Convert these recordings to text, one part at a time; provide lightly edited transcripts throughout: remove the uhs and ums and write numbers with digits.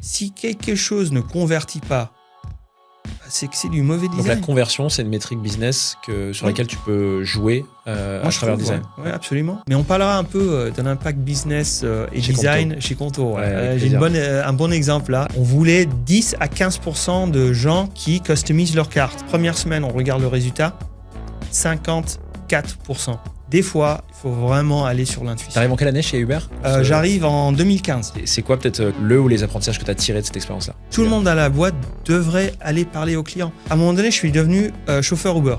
Si quelque chose ne convertit pas, c'est que c'est du mauvais design. Donc la conversion, c'est une métrique business sur laquelle tu peux jouer à travers le design. Ouais, absolument. Mais on parlera un peu d'un impact business et Chez design Conto. chez Conto. Ouais, j'ai un bon exemple là. On voulait 10 à 15% de gens qui customisent leur carte. Première semaine, on regarde le résultat, 54%. Des fois, il faut vraiment aller sur l'intuition. T'arrives en quelle année chez Uber? J'arrive en 2015. C'est quoi peut-être le ou les apprentissages que tu as tirés de cette expérience-là? Tout le monde à la boîte devrait aller parler aux clients. À un moment donné, je suis devenu chauffeur Uber.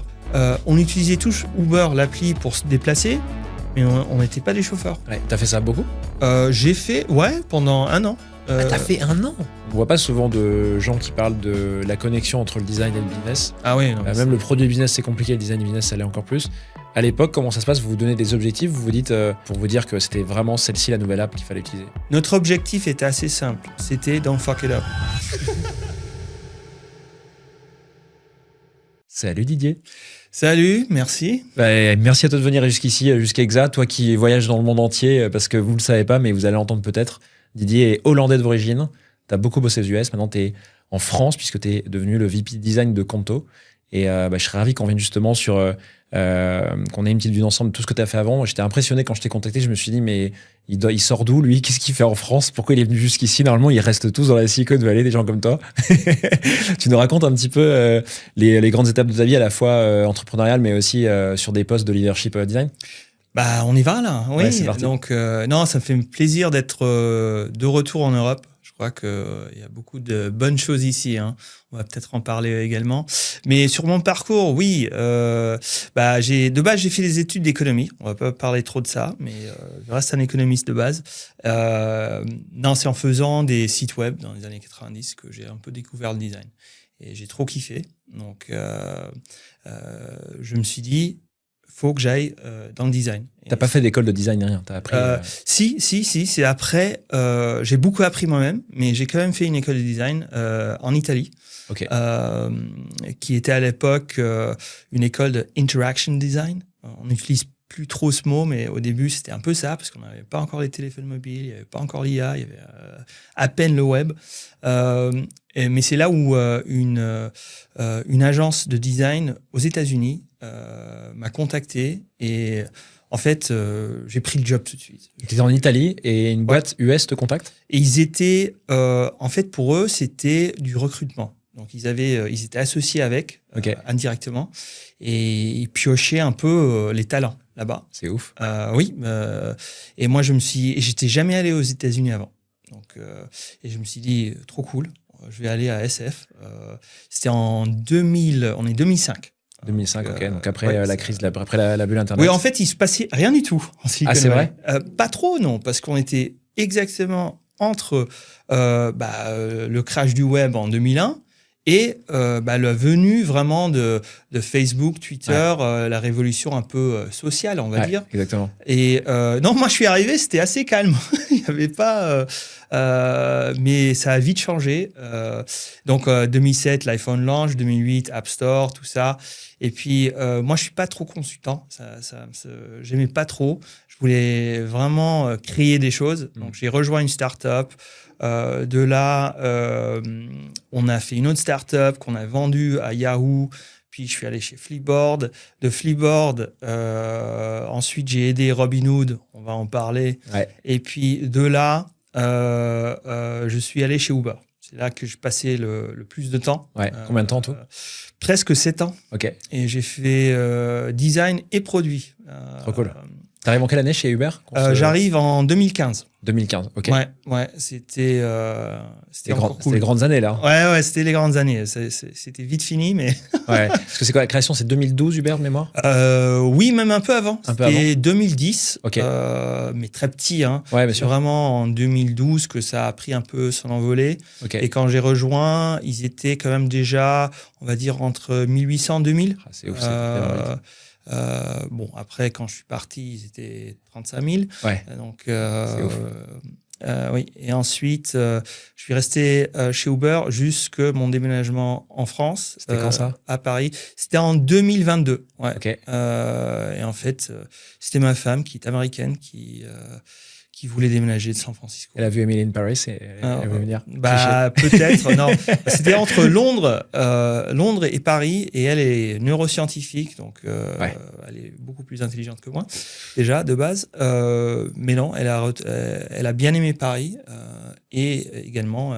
On utilisait tous Uber, l'appli, pour se déplacer, mais on n'était pas des chauffeurs. Ouais, t'as fait ça beaucoup? J'ai fait, pendant 1 an. T'as fait 1 an? On voit pas souvent de gens qui parlent de la connexion entre le design et le business. Ah oui, non, même le produit business, c'est compliqué, le design business, ça l'est encore plus. À l'époque, comment ça se passe? Vous vous donnez des objectifs, vous vous dites, pour vous dire que c'était vraiment celle-ci la nouvelle app qu'il fallait utiliser? Notre objectif était assez simple, c'était don't fuck it up. Salut Didier. Salut, merci. Merci à toi de venir jusqu'ici, jusqu'à Exa, toi qui voyages dans le monde entier, parce que vous ne le savez pas, mais vous allez l'entendre peut-être. Didier est hollandais d'origine, tu as beaucoup bossé aux US, maintenant tu es en France, puisque tu es devenu le VP Design de Conto. Et je serais ravi qu'on vienne justement sur qu'on ait une petite vue d'ensemble de tout ce que tu as fait avant. J'étais impressionné quand je t'ai contacté, je me suis dit mais il sort d'où lui? Qu'est-ce qu'il fait en France? Pourquoi il est venu jusqu'ici? Normalement ils restent tous dans la Silicon Valley, des gens comme toi. Tu nous racontes un petit peu les grandes étapes de ta vie, à la fois entrepreneuriale mais aussi sur des postes de leadership design? On y va là, oui. Ouais, c'est parti. Donc non, ça me fait plaisir d'être de retour en Europe. Je crois qu'il y a beaucoup de bonnes choses ici, hein. On va peut-être en parler également. Mais sur mon parcours, oui, de base, j'ai fait des études d'économie. On va pas parler trop de ça, mais je reste un économiste de base. Non, c'est en faisant des sites web dans les années 90 que j'ai un peu découvert le design. Et j'ai trop kiffé. Donc, je me suis dit, faut que j'aille dans le design. T'as pas fait d'école de design, rien? T'as appris Si, c'est après. J'ai beaucoup appris moi-même, mais j'ai quand même fait une école de design en Italie, Ok. qui était à l'époque une école de interaction design. On n'utilise plus trop ce mot, mais au début c'était un peu ça, parce qu'on n'avait pas encore les téléphones mobiles, il n'y avait pas encore l'IA, il y avait à peine le web. Mais c'est là où une agence de design aux États-Unis m'a contacté et en fait, j'ai pris le job tout de suite. Tu étais en Italie et une boîte US te contacte? Et ils étaient, en fait, pour eux, c'était du recrutement. Donc, ils étaient associés avec, indirectement, et ils piochaient un peu les talents là-bas. C'est ouf. Oui. Et moi, j'étais jamais allé aux États-Unis avant. Donc, et je me suis dit, trop cool, je vais aller à SF. C'était en 2000, on est 2005. 2005, ok. Donc après la crise, après la bulle Internet. Oui, en fait, il se passait rien du tout en Silicon Valley. Valley. C'est vrai? Pas trop, non, parce qu'on était exactement entre le crash du web en 2001 et la venue vraiment de Facebook, Twitter, la révolution un peu sociale, on va dire. Exactement. Et non, moi je suis arrivé, c'était assez calme. Il n'y avait pas... mais ça a vite changé. Donc 2007, l'iPhone launch, 2008, App Store, tout ça. Et puis moi je suis pas trop consultant, j'aimais pas trop. Je voulais vraiment créer des choses. Donc j'ai rejoint une startup. De là, on a fait une autre startup qu'on a vendue à Yahoo. Puis je suis allé chez Flipboard. De Flipboard, ensuite j'ai aidé Robinhood, on va en parler. Ouais. Et puis de là, je suis allé chez Uber. C'est là que je passais le plus de temps. Ouais. Combien de temps tout? Presque 7 ans. Ok. Et j'ai fait design et produit. Trop cool. T'arrives en quelle année chez Uber? J'arrive en 2015. 2015, ok. Ouais, c'était cool. C'était les grandes années là. Ouais, c'était les grandes années. C'était vite fini, mais. Ouais. Parce que c'est quoi la création? C'est 2012 Uber de mémoire? Oui, même un peu avant. C'était 2010, ok. Mais très petit. Hein. Ouais, bien sûr. C'est vraiment en 2012 que ça a pris un peu son envolée. Okay. Et quand j'ai rejoint, ils étaient quand même déjà, on va dire, entre 1800 et 2000. Ah, c'est ouf, bon, après, quand je suis parti, ils étaient 35 000. Ouais. Donc, c'est ouf. oui. Et ensuite, je suis resté chez Uber jusque mon déménagement en France. C'était quand ça? À Paris. C'était en 2022. Ouais. Okay. Et en fait, c'était ma femme qui est américaine qui qui voulait déménager de San Francisco. Elle a vu Emily in Paris et elle veut venir. Peut-être, non. C'était entre Londres et Paris, et elle est neuroscientifique, donc elle est beaucoup plus intelligente que moi, déjà, de base. Mais non, elle a bien aimé Paris, et également,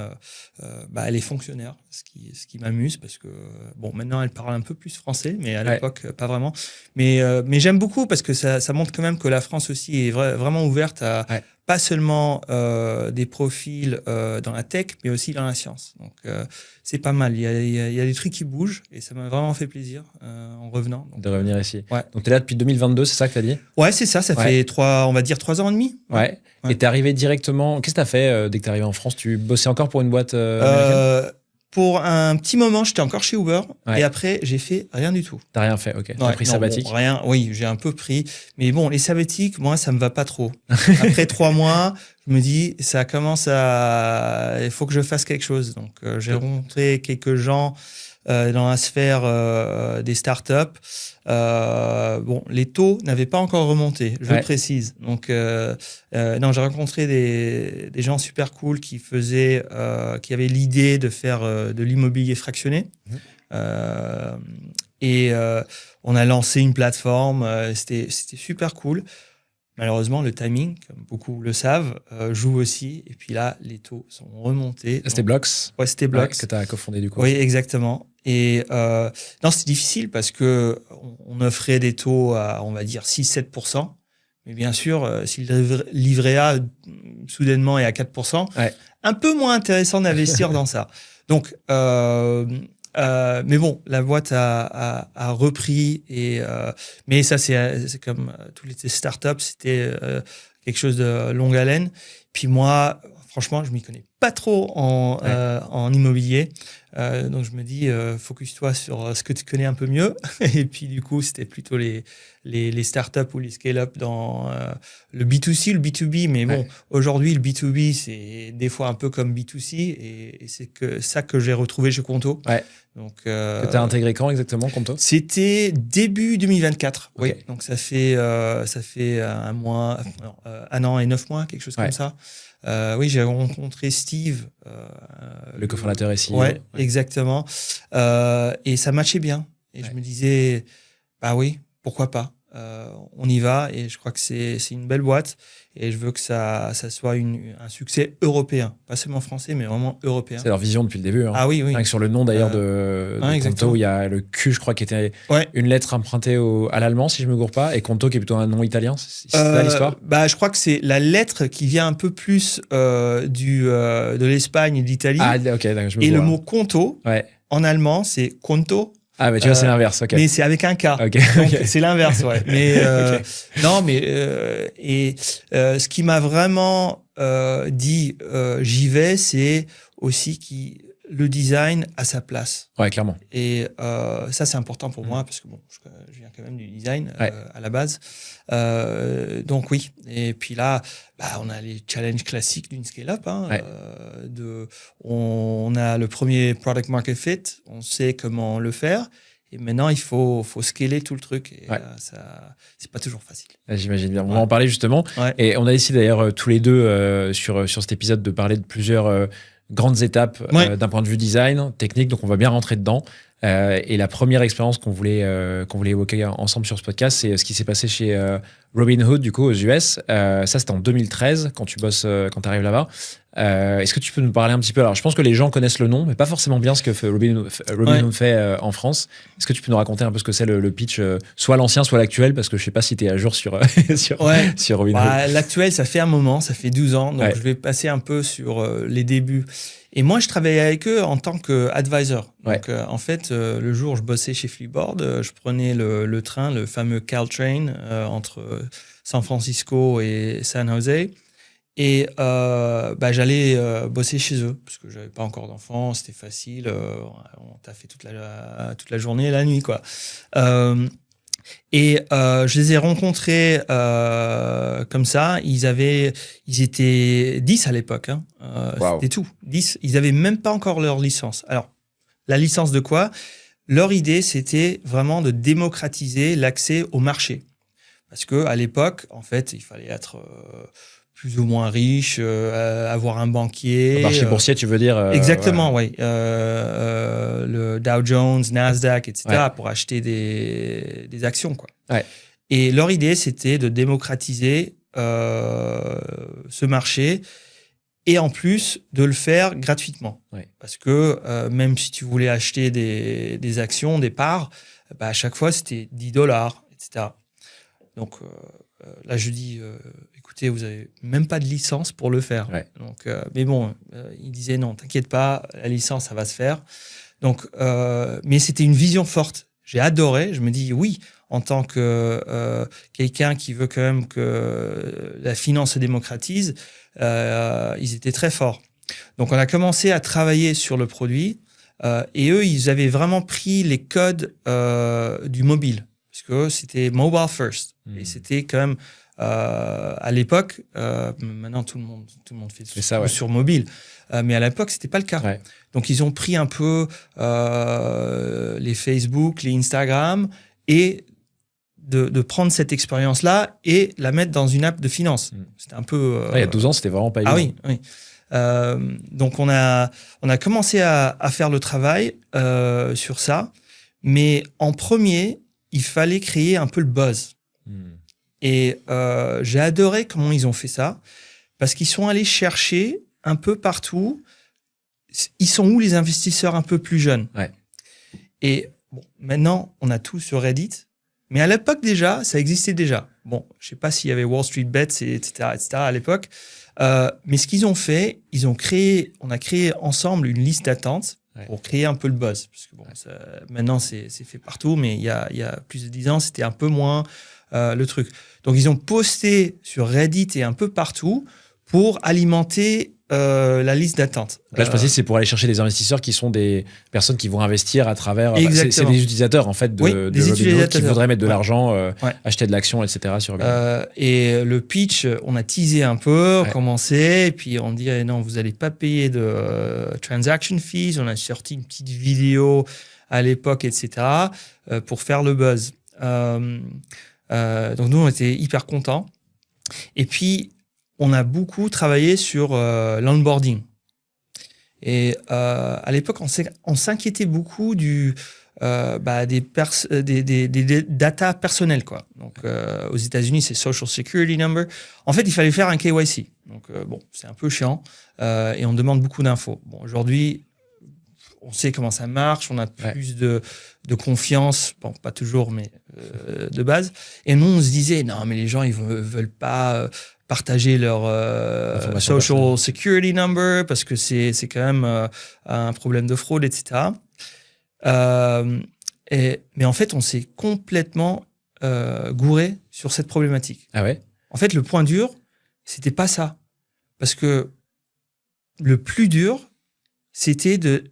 elle est fonctionnaire, ce qui m'amuse, parce que, bon, maintenant, elle parle un peu plus français, mais à l'époque, pas vraiment. Mais j'aime beaucoup, parce que ça montre quand même que la France aussi est vraiment ouverte à pas seulement des profils dans la tech, mais aussi dans la science. Donc, c'est pas mal. Il y a des trucs qui bougent, et ça m'a vraiment fait plaisir en revenant. Donc, de revenir ici. Ouais. Donc, tu es là depuis 2022, c'est ça que tu as dit? Ouais, c'est ça. Ça fait 3 ans et demi. Ouais. Et tu es arrivé directement. Qu'est-ce que tu as fait dès que tu es arrivé en France? Tu bossais encore pour une boîte américaine? Pour un petit moment, j'étais encore chez Uber, et après, j'ai fait rien du tout. T'as rien fait, ok. T'as pris sabbatique? Bon, rien, oui, j'ai un peu pris. Mais bon, les sabbatiques, moi, ça me va pas trop. Après 3 mois, je me dis, ça commence il faut que je fasse quelque chose. Donc, j'ai rencontré quelques gens dans la sphère des startups. Bon, les taux n'avaient pas encore remonté, je précise. Donc, non, j'ai rencontré des gens super cool qui avaient l'idée de faire de l'immobilier fractionné. Et on a lancé une plateforme. C'était super cool. Malheureusement, le timing, comme beaucoup le savent, joue aussi. Et puis là, les taux sont remontés. C'était Blocks? Ouais, c'était Blocks. Que tu as cofondé du coup. Oui, exactement. Et non, c'était difficile parce qu'on offrait des taux à, on va dire, 6-7%. Mais bien sûr, si le livret A soudainement est à 4%, un peu moins intéressant d'investir dans ça. Donc, mais bon, la boîte a repris, mais ça, c'est comme toutes les startups, c'était quelque chose de longue haleine. Puis moi, franchement, je m'y connais pas trop en immobilier. Donc, je me dis, focus-toi sur ce que tu connais un peu mieux. Et puis, du coup, c'était plutôt les startups ou les scale-up dans le B2C, le B2B. Mais bon, aujourd'hui, le B2B, c'est des fois un peu comme B2C. Et c'est ça que j'ai retrouvé chez Conto. Donc, que tu as intégré quand exactement, Conto? C'était début 2024. Okay. Oui. Donc, ça fait 1 an et 9 mois, quelque chose comme ça. Oui, j'ai rencontré Steve. Le cofondateur ici. Ouais, exactement. Et ça matchait bien. Et je me disais, bah oui, pourquoi pas. On y va, et je crois que c'est une belle boîte, et je veux que ça soit un succès européen, pas seulement français, mais vraiment européen. C'est leur vision depuis le début. Hein. Ah oui, oui. Rien que sur le nom d'ailleurs de Conto, il y a le Q, je crois, qui était une lettre empruntée à l'allemand, si je ne me gourre pas, et Conto qui est plutôt un nom italien. C'est ça l'histoire? Bah, je crois que c'est la lettre qui vient un peu plus de l'Espagne et de l'Italie. Ah, ok, d'accord, je me et vois. le mot Conto, en allemand, c'est Conto. Ah, mais tu vois, c'est l'inverse, ok. Mais c'est avec un K. Okay. Donc, c'est l'inverse, ouais. Mais, non, mais, ce qui m'a vraiment dit, j'y vais, c'est aussi le design a sa place. Ouais, clairement. Et ça, c'est important pour moi, parce que bon, je viens quand même du design à la base. Donc oui. Et puis là, on a les challenges classiques d'une scale-up. Hein, on a le premier product market fit, on sait comment le faire. Et maintenant, il faut scaler tout le truc. Et ça, c'est pas toujours facile. J'imagine bien. On va en parler justement. Et on a décidé d'ailleurs tous les deux sur cet épisode de parler de plusieurs grandes étapes d'un point de vue design, technique. Donc, on va bien rentrer dedans. Et la première expérience qu'on voulait évoquer ensemble sur ce podcast, c'est ce qui s'est passé chez Robinhood, du coup, aux US. Ça, c'était en 2013, quand tu arrives là-bas. Est-ce que tu peux nous parler un petit peu? Alors, je pense que les gens connaissent le nom, mais pas forcément bien ce que Robinhood fait en France. Est-ce que tu peux nous raconter un peu ce que c'est le pitch, soit l'ancien, soit l'actuel, parce que je sais pas si tu es à jour sur Robinhood. L'actuel, ça fait un moment, ça fait 12 ans, donc je vais passer un peu sur les débuts. Et moi, je travaillais avec eux en tant qu'advisor. Donc, en fait, le jour où je bossais chez Flipboard, je prenais le train, le fameux Caltrain, entre San Francisco et San Jose. Et j'allais bosser chez eux, parce que j'avais pas encore d'enfants, c'était facile. On t'a fait toute la journée et la nuit, quoi. Et je les ai rencontrés comme ça. Ils étaient 10 à l'époque. Hein. C'était tout. 10. Ils n'avaient même pas encore leur licence. Alors, la licence de quoi? Leur idée, c'était vraiment de démocratiser l'accès au marché. Parce qu'à l'époque, en fait, il fallait être plus ou moins riches, avoir un banquier. Marché boursier, tu veux dire exactement, oui. Le Dow Jones, Nasdaq, etc. pour acheter des actions, quoi. Ouais. Et leur idée, c'était de démocratiser ce marché et en plus de le faire gratuitement. Ouais. Parce que même si tu voulais acheter des actions, des parts, à chaque fois, c'était $10, etc. Donc là, je dis, écoutez, vous n'avez même pas de licence pour le faire. Ouais. Donc, mais bon, il disait, non, t'inquiète pas, la licence, ça va se faire. Donc, mais c'était une vision forte. J'ai adoré. Je me dis, oui, en tant que quelqu'un qui veut quand même que la finance se démocratise, ils étaient très forts. Donc, on a commencé à travailler sur le produit et eux, ils avaient vraiment pris les codes du mobile. Parce que c'était mobile first. Et c'était quand même, à l'époque, maintenant tout le monde fait ça, sur mobile. Mais à l'époque, c'était pas le cas. Ouais. Donc, ils ont pris un peu les Facebook, les Instagram et de prendre cette expérience-là et la mettre dans une app de finance. C'était un peu... il y a 12 ans, c'était vraiment pas évident. Ah oui, oui. Donc, on a commencé à faire le travail sur ça. Mais en premier, il fallait créer un peu le buzz. Et j'ai adoré comment ils ont fait ça, parce qu'ils sont allés chercher un peu partout. Ils sont où les investisseurs un peu plus jeunes? Ouais. Et bon, maintenant, on a tout sur Reddit, mais à l'époque déjà, ça existait déjà. Bon, je ne sais pas s'il y avait Wall Street Bets, etc. à l'époque, mais ce qu'ils ont fait, on a créé ensemble une liste d'attente pour créer un peu le buzz. Parce que bon, maintenant, c'est fait partout, mais il y a plus de 10 ans, c'était un peu moins le truc. Donc, ils ont posté sur Reddit et un peu partout pour alimenter la liste d'attente. Là, je précise, c'est pour aller chercher des investisseurs qui sont des personnes qui vont investir à travers... C'est des utilisateurs, en fait, de Robinhood qui voudraient mettre de l'argent, acheter de l'action, etc. sur Robinhood. Et le pitch, on a teasé un peu, commencé, et puis on dit, non, vous n'allez pas payer de transaction fees. On a sorti une petite vidéo à l'époque, etc., pour faire le buzz. Donc, nous, on était hyper contents. Et puis, on a beaucoup travaillé sur l'onboarding. Et à l'époque, on s'inquiétait beaucoup des data personnelles, quoi. Donc, aux États-Unis, c'est Social Security Number. En fait, il fallait faire un KYC. Donc, bon, c'est un peu chiant et on demande beaucoup d'infos. Bon, aujourd'hui, on sait comment ça marche, on a plus de confiance, bon, pas toujours, mais de base. Et nous, on se disait, non, mais les gens, ils veulent pas partager leur social security number parce que c'est quand même un problème de fraude, etc. Mais en fait, on s'est complètement gouré sur cette problématique. Ah ouais? En fait, le point dur, c'était pas ça. Parce que le plus dur, c'était de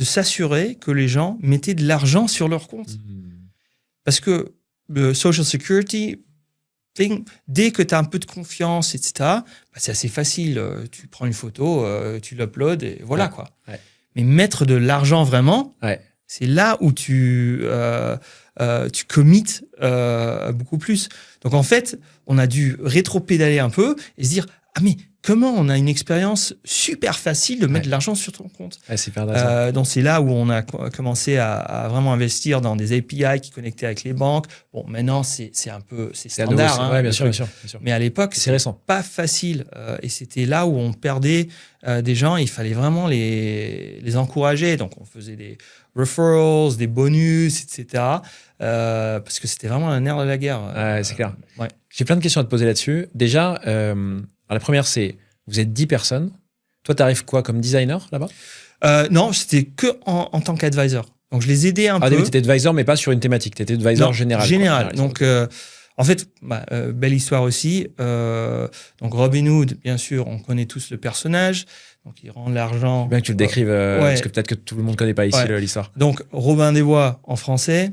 s'assurer que les gens mettaient de l'argent sur leur compte. Parce que le Social Security thing, dès que tu as un peu de confiance, etc., c'est assez facile. Tu prends une photo, tu l'uploades et voilà, quoi. Ouais. Mais mettre de l'argent vraiment, c'est là où tu commites beaucoup plus. Donc, en fait, on a dû rétro-pédaler un peu et se dire, ah mais comment on a une expérience super facile de mettre de l'argent sur ton compte. C'est hyper intéressant. Donc, c'est là où on a commencé à vraiment investir dans des API qui connectaient avec les banques. Bon, maintenant, c'est un peu standard. Bien sûr. Mais à l'époque, c'est pas facile. Et c'était là où on perdait des gens. Il fallait vraiment les encourager. Donc, on faisait des referrals, des bonus, etc. Parce que c'était vraiment un nerf de la guerre. C'est clair. J'ai plein de questions à te poser là-dessus. Déjà, la première, c'est, vous êtes 10 personnes. Toi, tu arrives quoi, comme designer là-bas? Non, c'était que en tant qu'advisor. Donc, je les aidais un peu. Ah, tu étais advisor, mais pas sur une thématique. Tu étais advisor général. Général. Donc, en fait, belle histoire aussi. Donc, Robinhood, bien sûr, on connaît tous le personnage. Donc, il rend l'argent. Bien que tu le décrives, parce que peut-être que tout le monde ne connaît pas ici l'histoire. Donc, Robin des Bois en français.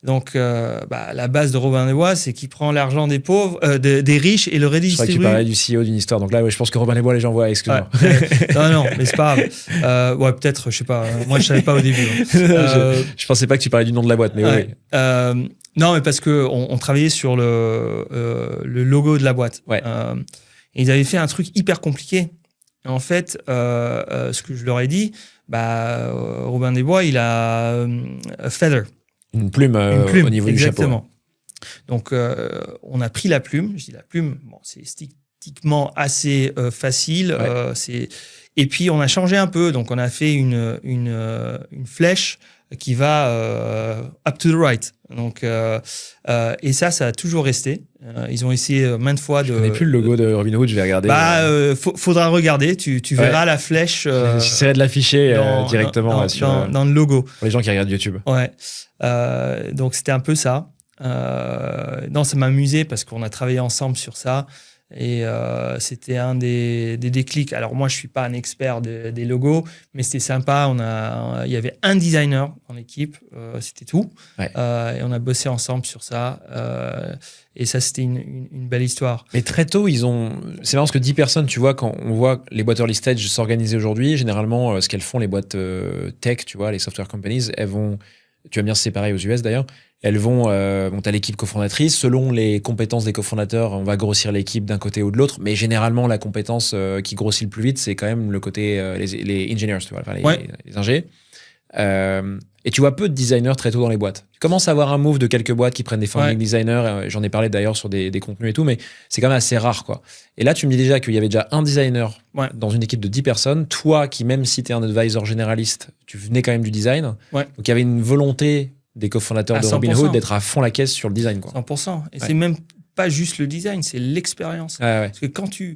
Donc, la base de Robin des Bois, c'est qu'il prend l'argent des pauvres, des riches et le redistribue. Je crois que tu parlais du CEO d'une histoire. Donc là, je pense que Robin des Bois, les gens voient, excuse-moi. Non, mais c'est pas grave. Peut-être, je sais pas. Moi, je savais pas au début. Je pensais pas que tu parlais du nom de la boîte, mais oui. Non, mais parce que on travaillait sur le logo de la boîte. Et ils avaient fait un truc hyper compliqué. Et en fait, ce que je leur ai dit, Robin des Bois, il a a feather. Une plume, au niveau du chapeau. Exactement. Donc, on a pris la plume. Je dis la plume, bon, c'est esthétiquement assez facile. Et puis, on a changé un peu. Donc, on a fait une flèche qui va up to the right. Donc, et ça a toujours resté. Ils ont essayé maintes fois de... Je connais plus le logo de Robinhood, je vais regarder. Faudra regarder. Tu verras la flèche. J'essaierai de l'afficher directement dans le logo. Pour les gens qui regardent YouTube. Ouais. Donc, c'était un peu ça. Non, ça m'a amusé parce qu'on a travaillé ensemble sur ça. Et c'était un des déclics. Alors moi, je suis pas un expert des logos, mais c'était sympa. Il y avait un designer dans l'équipe, c'était tout. Ouais. Et on a bossé ensemble sur ça. Et ça, c'était une belle histoire. Mais très tôt, c'est marrant parce que 10 personnes, tu vois, quand on voit les boîtes early stage s'organiser aujourd'hui, généralement, ce qu'elles font, les boîtes tech, tu vois, les software companies, elles vont, tu vas me dire, c'est pareil aux US d'ailleurs, elles vont, t'as l'équipe cofondatrice, selon les compétences des cofondateurs, on va grossir l'équipe d'un côté ou de l'autre, mais généralement, la compétence qui grossit le plus vite, c'est quand même le côté, les engineers, tu vois, enfin, les ingés. Et tu vois peu de designers très tôt dans les boîtes. Tu commences à avoir un move de quelques boîtes qui prennent des founding designers, j'en ai parlé d'ailleurs sur des contenus et tout, mais c'est quand même assez rare, quoi. Et là, tu me dis déjà qu'il y avait déjà un designer dans une équipe de 10 personnes, toi qui, même si tu es un advisor généraliste, tu venais quand même du design. Donc il y avait une volonté des cofondateurs de Robinhood d'être à fond la caisse sur le design, quoi. 100%. Et c'est même pas juste le design, c'est l'expérience. Parce que quand tu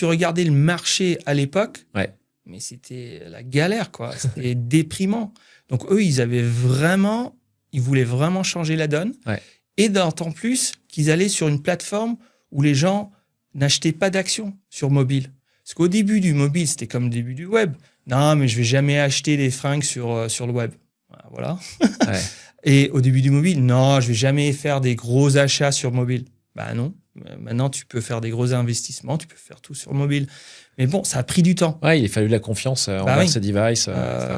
regardais le marché à l'époque, mais c'était la galère, quoi. C'était déprimant. Donc eux, ils voulaient vraiment changer la donne. Et d'autant plus qu'ils allaient sur une plateforme où les gens n'achetaient pas d'actions sur mobile. Parce qu'au début du mobile, c'était comme le début du web. Non, mais je vais jamais acheter des fringues sur le web. Voilà. Et au début du mobile, non, je vais jamais faire des gros achats sur mobile. Bah non. Maintenant, tu peux faire des gros investissements, tu peux faire tout sur mobile. Mais bon, ça a pris du temps. Il a fallu de la confiance envers ces devices.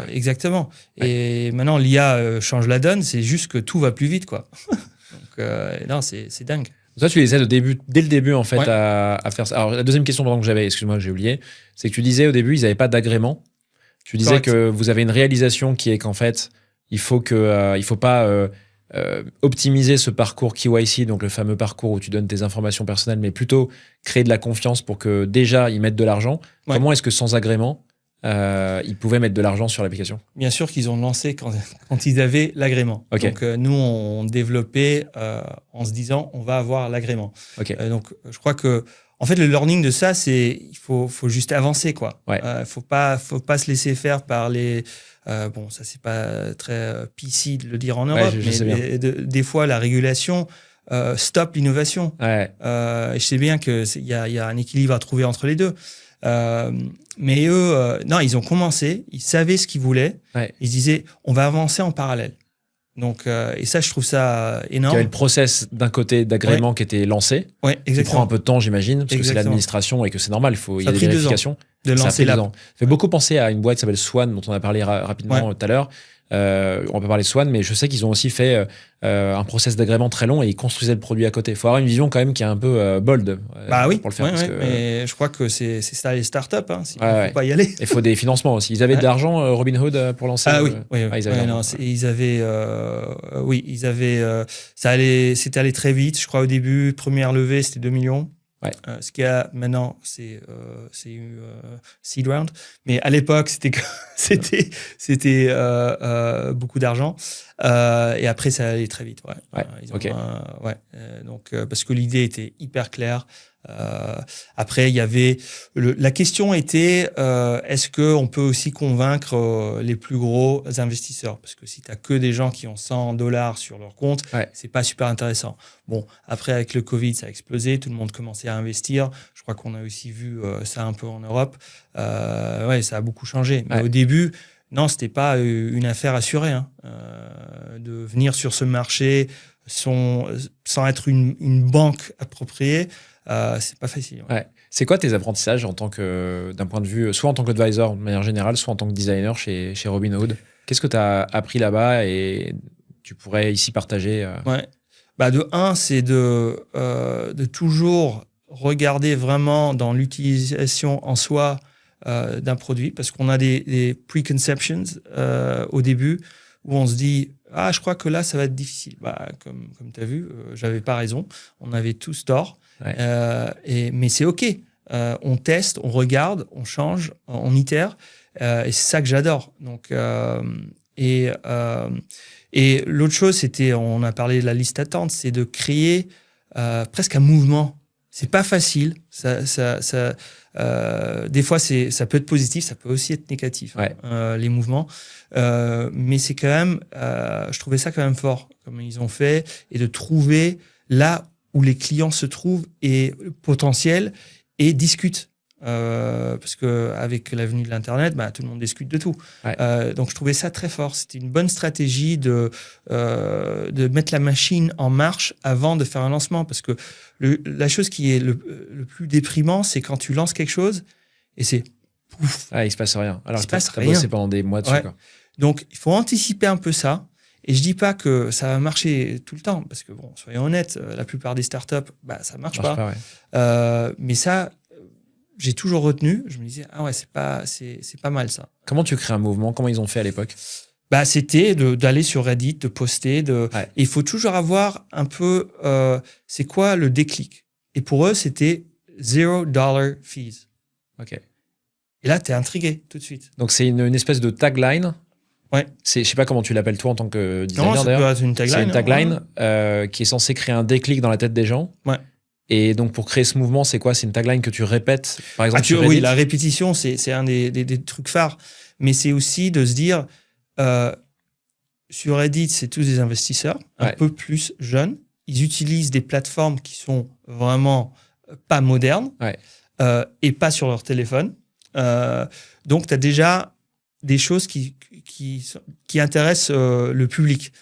Exactement. Et maintenant, l'IA change la donne, c'est juste que tout va plus vite, quoi. Donc, non, c'est dingue. Toi, tu les aides dès le début, en fait, à faire ça. Alors, la deuxième question que j'avais, excuse-moi, j'ai oublié, c'est que tu disais au début, ils n'avaient pas d'agrément. Tu disais que vous avez une réalisation qui est qu'en fait, il faut pas optimiser ce parcours KYC, donc le fameux parcours où tu donnes tes informations personnelles, mais plutôt créer de la confiance pour que déjà ils mettent de l'argent. Comment est-ce que sans agrément, ils pouvaient mettre de l'argent sur l'application? Bien sûr qu'ils ont lancé quand ils avaient l'agrément. Donc nous, on développait en se disant on va avoir l'agrément. Donc je crois que en fait, le learning de ça, c'est il faut juste avancer, quoi. Faut pas se laisser faire par les bon, ça c'est pas très PC de le dire en Europe, mais des fois la régulation stoppe l'innovation. Et je sais bien que il y a un équilibre à trouver entre les deux. Mais eux, non, ils ont commencé, ils savaient ce qu'ils voulaient. Ils se disaient, on va avancer en parallèle. Donc, et ça, je trouve ça énorme. Il y avait le process d'un côté d'agrément qui était lancé. Qui prend un peu de temps, j'imagine, parce que c'est l'administration et que c'est normal, il y a des vérifications. De lancer l'app. Ça fait beaucoup penser à une boîte qui s'appelle Swan, dont on a parlé rapidement tout à l'heure. On peut parler de Swan, mais je sais qu'ils ont aussi fait un process d'agrément très long et ils construisaient le produit à côté. Il faut avoir une vision quand même qui est un peu bold pour le faire. Mais je crois que c'est ça les startups. Hein, il ne faut pas y aller. Il faut des financements aussi. Ils avaient de l'argent, Robinhood, pour lancer. C'était allé très vite. Je crois au début, première levée, c'était 2 millions. Ce qu'il y a maintenant, c'est seed round. Mais à l'époque, c'était beaucoup d'argent. Et après, ça allait très vite. Donc, parce que l'idée était hyper claire. Après, il y avait la question était est-ce que on peut aussi convaincre les plus gros investisseurs, parce que si tu as que des gens qui ont $100 sur leur compte, c'est pas super intéressant. Bon, après avec le Covid, ça a explosé, tout le monde commençait à investir. Je crois qu'on a aussi vu ça un peu en Europe. Ça a beaucoup changé. Mais au début, non, c'était pas une affaire assurée de venir sur ce marché sans être une banque appropriée. C'est pas facile. C'est quoi tes apprentissages en tant que, d'un point de vue, soit en tant qu'advisor de manière générale, soit en tant que designer chez Robinhood? Qu'est-ce que tu as appris là-bas et tu pourrais ici partager? De un, c'est de toujours regarder vraiment dans l'utilisation en soi d'un produit, parce qu'on a des preconceptions au début où on se dit je crois que là ça va être difficile. Comme tu as vu, j'avais pas raison, on avait tous tort. Mais c'est ok, on teste, on regarde, on change, on itère, et c'est ça que j'adore. Donc et l'autre chose, c'était, on a parlé de la liste d'attente, c'est de créer presque un mouvement. C'est pas facile. Des fois, ça peut être positif, ça peut aussi être négatif, les mouvements. Mais c'est quand même, je trouvais ça quand même fort, comme ils ont fait, et de trouver là où les clients se trouvent et potentiels et discutent. Parce que avec l'avenue de l'internet, tout le monde discute de tout. Donc je trouvais ça très fort. C'était une bonne stratégie de mettre la machine en marche avant de faire un lancement, parce que la chose qui est le plus déprimant, c'est quand tu lances quelque chose et c'est pouf. Il se passe rien. Alors tu as bossé pendant des mois dessus. Quoi. Donc il faut anticiper un peu ça. Et je dis pas que ça va marcher tout le temps, parce que bon, soyons honnêtes, la plupart des startups, ça marche pas. Mais ça, j'ai toujours retenu. Je me disais c'est pas mal ça. Comment tu crées un mouvement? Comment ils ont fait à l'époque? C'était d'aller sur Reddit, de poster. Et il faut toujours avoir un peu, c'est quoi le déclic? Et pour eux, c'était $0 fees. Ok. Et là, t'es intrigué tout de suite. Donc c'est une espèce de tagline. Ouais. Je sais pas comment tu l'appelles toi en tant que designer. Non, d'ailleurs. C'est une tagline. C'est une tagline qui est censée créer un déclic dans la tête des gens. Ouais. Et donc pour créer ce mouvement, c'est quoi? C'est une tagline que tu répètes, par exemple sur Reddit. Oui, la répétition, c'est un des trucs phares. Mais c'est aussi de se dire, sur Reddit, c'est tous des investisseurs un peu plus jeunes. Ils utilisent des plateformes qui sont vraiment pas modernes et pas sur leur téléphone. Donc, tu as déjà des choses qui intéressent le public.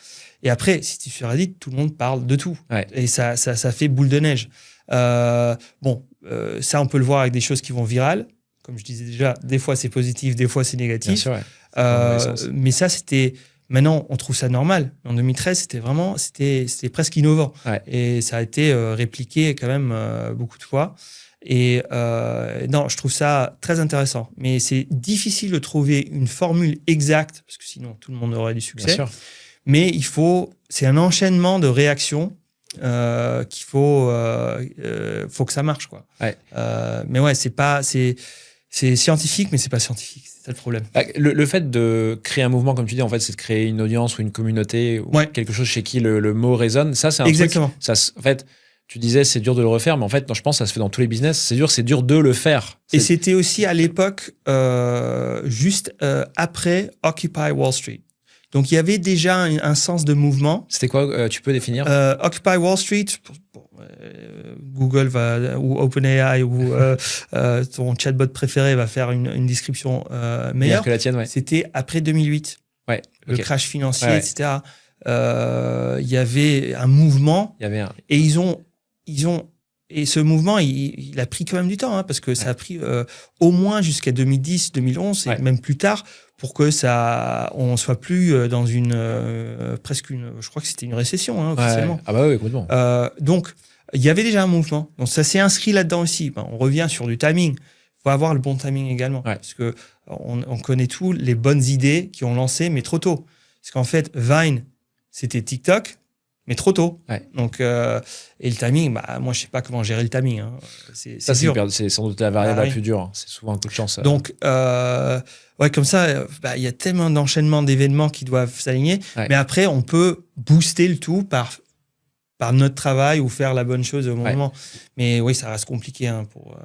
Et après, si tu es sur Reddit, tout le monde parle de tout. Et ça fait boule de neige. Ça, on peut le voir avec des choses qui vont virales. Comme je disais déjà, des fois, c'est positif, des fois, c'est négatif. Bien sûr, mais ça, c'était... Maintenant, on trouve ça normal. En 2013, c'était presque innovant. Et ça a été répliqué quand même beaucoup de fois. Et non, je trouve ça très intéressant. Mais c'est difficile de trouver une formule exacte, parce que sinon, tout le monde aurait du succès. Bien sûr. Mais c'est un enchaînement de réactions qu'il faut que ça marche, quoi. Mais c'est scientifique, mais c'est pas scientifique. C'est ça le problème. Le fait de créer un mouvement, comme tu dis, en fait, c'est de créer une audience ou une communauté ou quelque chose chez qui le mot résonne. Ça, c'est un Exactement. truc. En fait, tu disais c'est dur de le refaire, mais en fait, non, je pense que ça se fait dans tous les business. C'est dur de le faire. Et c'était aussi à l'époque juste après Occupy Wall Street. Donc, il y avait déjà un sens de mouvement. C'était quoi? Tu peux définir? Occupy Wall Street, Google ou OpenAI ou ton chatbot préféré va faire une description meilleure que la tienne, C'était après 2008. Le crash financier, etc. Il y avait un mouvement. Et et ce mouvement, il a pris quand même du temps, parce que ça a pris au moins jusqu'à 2010, 2011, et même plus tard, pour que on soit plus dans je crois que c'était une récession, officiellement. Ah bah oui, complètement. Donc, il y avait déjà un mouvement. Donc, ça s'est inscrit là-dedans aussi. On revient sur du timing. Il faut avoir le bon timing également. Parce que on connaît tous les bonnes idées qui ont lancé, mais trop tôt. Parce qu'en fait, Vine, c'était TikTok, mais trop tôt. Donc, et le timing, moi, je sais pas comment gérer le timing. C'est dur. C'est sans doute la variable la plus dure. C'est souvent un coup de chance. Donc, comme ça, il y a tellement d'enchaînements d'événements qui doivent s'aligner. Mais après, on peut booster le tout par notre travail ou faire la bonne chose au bon moment. Mais oui, ça reste compliqué pour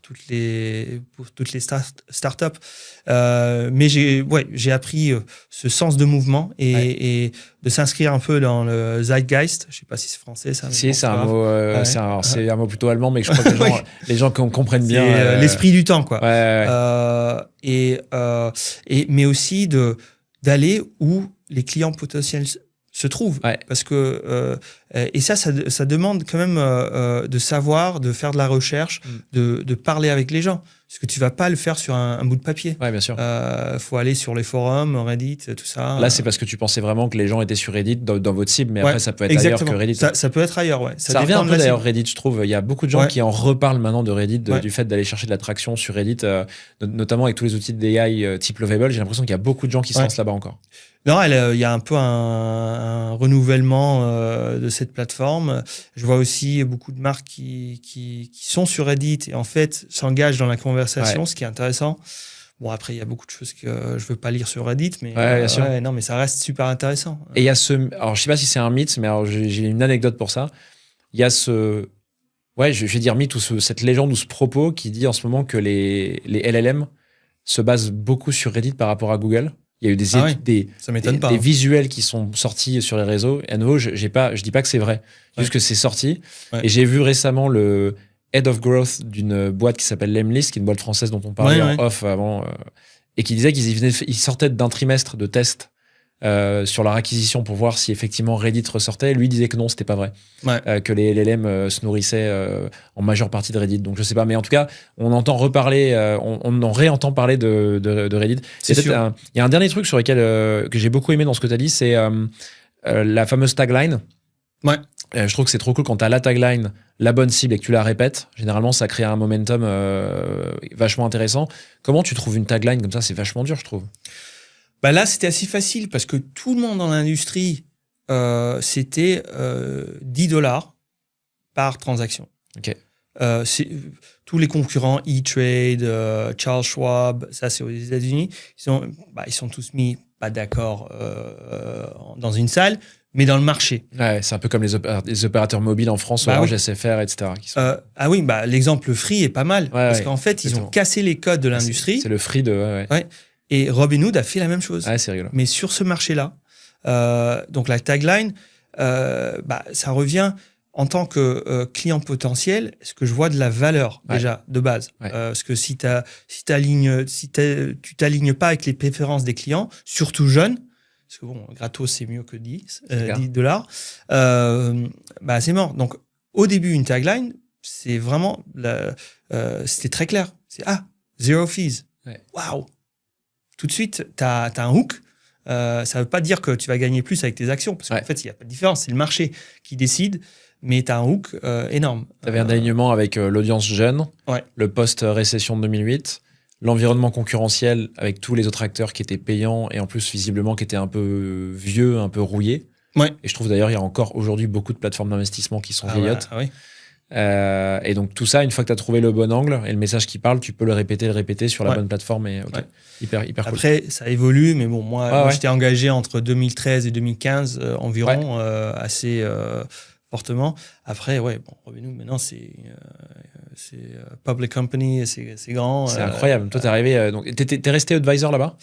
toutes les startups. Mais j'ai appris ce sens de mouvement et de s'inscrire un peu dans le zeitgeist. Je ne sais pas si c'est français, ça. Si, c'est un mot, c'est un mot plutôt allemand, mais je crois que les gens comprennent bien. L'esprit du temps, quoi. Mais aussi d'aller où les clients potentiels se trouve, parce que et ça demande quand même de savoir, de faire de la recherche, de parler avec les gens. Parce que tu vas pas le faire sur un bout de papier. Ouais, bien sûr. Faut aller sur les forums, Reddit, tout ça. Là, c'est parce que tu pensais vraiment que les gens étaient sur Reddit dans votre cible, mais Ouais, après, ça peut être exactement. ailleurs que Reddit. Ça peut être ailleurs, ouais. Ça revient dépend un de peu la d'ailleurs, cible. Reddit, je trouve. Il y a beaucoup de gens Ouais. qui en reparlent maintenant de Reddit, Ouais. du fait d'aller chercher de l'attraction sur Reddit, notamment avec tous les outils d'AI type Lovable. J'ai l'impression qu'il y a beaucoup de gens qui se Ouais. lancent là-bas encore. Non, il y a un peu un renouvellement de cette plateforme. Je vois aussi beaucoup de marques qui sont sur Reddit et en fait s'engagent dans la conversation, ce qui est intéressant. Bon, après, il y a beaucoup de choses que je veux pas lire sur Reddit, mais bien sûr. non, mais ça reste super intéressant. Et il y a alors je sais pas si c'est un mythe, mais alors j'ai une anecdote pour ça. Il y a je vais dire mythe ou cette légende ou ce propos qui dit en ce moment que les LLM se basent beaucoup sur Reddit par rapport à Google. Il y a eu ça m'étonne pas. Des visuels qui sont sortis sur les réseaux. Et à nouveau, je dis pas que c'est vrai, juste que c'est sorti. Ouais. Et j'ai vu récemment le Head of Growth d'une boîte qui s'appelle Lemlist, qui est une boîte française dont on parlait en off avant, et qui disait qu'ils sortaient d'un trimestre de tests sur leur acquisition pour voir si effectivement Reddit ressortait. Lui disait que non, c'était pas vrai. Que les LLM se nourrissaient en majeure partie de Reddit. Donc je sais pas, mais en tout cas, on entend reparler, on en réentend parler de Reddit. C'est sûr. Il y a un dernier truc sur lequel que j'ai beaucoup aimé dans ce que tu as dit, c'est la fameuse tagline. Ouais. Je trouve que c'est trop cool quand tu as la tagline, la bonne cible et que tu la répètes. Généralement, ça crée un momentum vachement intéressant. Comment tu trouves une tagline comme ça? C'est vachement dur, je trouve. Bah là, c'était assez facile parce que tout le monde dans l'industrie, c'était $10 par transaction. Ok. Tous les concurrents, E-Trade, Charles Schwab, ça c'est aux États-Unis, ils sont tous mis pas d'accord dans une salle, mais dans le marché. Ouais, c'est un peu comme les opérateurs mobiles en France, Orange, SFR, etc. Ah oui, le Free est pas mal parce qu'en fait, ils ont cassé les codes de l'industrie. C'est le Free de. Ouais. Et Robinhood a fait la même chose. Ouais, c'est rigolo. Mais sur ce marché-là, donc la tagline, ça revient en tant que client potentiel. Est-ce que je vois de la valeur déjà de base? Parce que si tu t'alignes pas avec les préférences des clients, surtout jeunes, parce que bon, gratos c'est mieux que $10, c'est mort. Donc au début, une tagline, c'est vraiment c'était très clair. C'est zero fees. Waouh! Tout de suite, tu as un hook. Ça ne veut pas dire que tu vas gagner plus avec tes actions, parce qu'en fait, il n'y a pas de différence. C'est le marché qui décide, mais tu as un hook énorme. Tu avais un alignement avec l'audience jeune, le post-récession de 2008, l'environnement concurrentiel avec tous les autres acteurs qui étaient payants et en plus, visiblement, qui étaient un peu vieux, un peu rouillés. Et je trouve d'ailleurs, il y a encore aujourd'hui beaucoup de plateformes d'investissement qui sont vieillottes. Et donc tout ça, une fois que tu as trouvé le bon angle et le message qui parle, tu peux le répéter sur la bonne plateforme. Et hyper cool. Après, ça évolue, mais bon, moi j'étais engagé entre 2013 et 2015 environ, assez fortement. Après, Robinhood, maintenant c'est public company, c'est grand. C'est incroyable. Toi, t'es arrivé. Donc, t'es resté advisor là-bas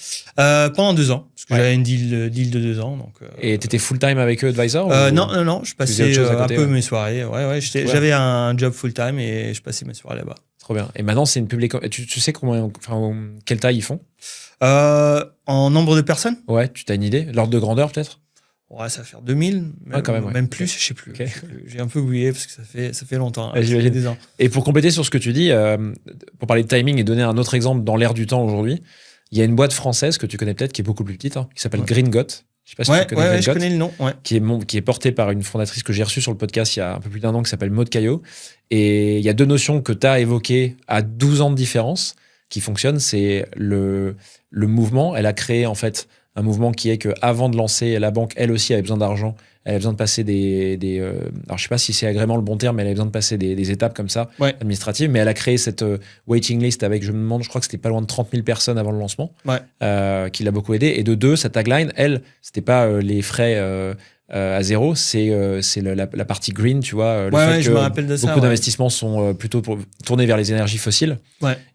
pendant 2 ans, parce que j'avais une deal de 2 ans. Donc, et t'étais full-time avec eux, advisor Non, je passais un peu mes soirées. J'avais un job full-time et je passais mes soirées là-bas. Trop bien. Et maintenant, c'est une public. Tu sais quelle taille ils font en nombre de personnes? Ouais, tu as une idée? L'ordre de grandeur, peut-être? Ouais, ça va faire 2000, même plus, je sais plus. J'ai un peu oublié parce que ça fait longtemps. J'imagine. Des ans. Et pour compléter sur ce que tu dis, pour parler de timing et donner un autre exemple dans l'air du temps aujourd'hui, il y a une boîte française que tu connais peut-être qui est beaucoup plus petite, qui s'appelle Gringot. Je sais pas si tu connais Gringot, je connais le nom. Qui est portée par une fondatrice que j'ai reçue sur le podcast il y a un peu plus d'1 an qui s'appelle Maud Caillot. Et il y a 2 notions que tu as évoquées à 12 ans de différence qui fonctionnent. C'est le mouvement. Elle a créé en fait un mouvement qui est qu'avant de lancer, la banque, elle aussi, avait besoin d'argent. Elle avait besoin de passer alors, je sais pas si c'est agrément le bon terme, mais elle avait besoin de passer des étapes comme ça, administratives. Mais elle a créé cette waiting list avec, je crois que c'était pas loin de 30 000 personnes avant le lancement, qui l'a beaucoup aidé. Et de 2, sa tagline, elle, c'était pas les frais à zéro, c'est la partie green, tu vois. Le fait je me rappelle de ça. Beaucoup d'investissements sont plutôt tournés vers les énergies fossiles.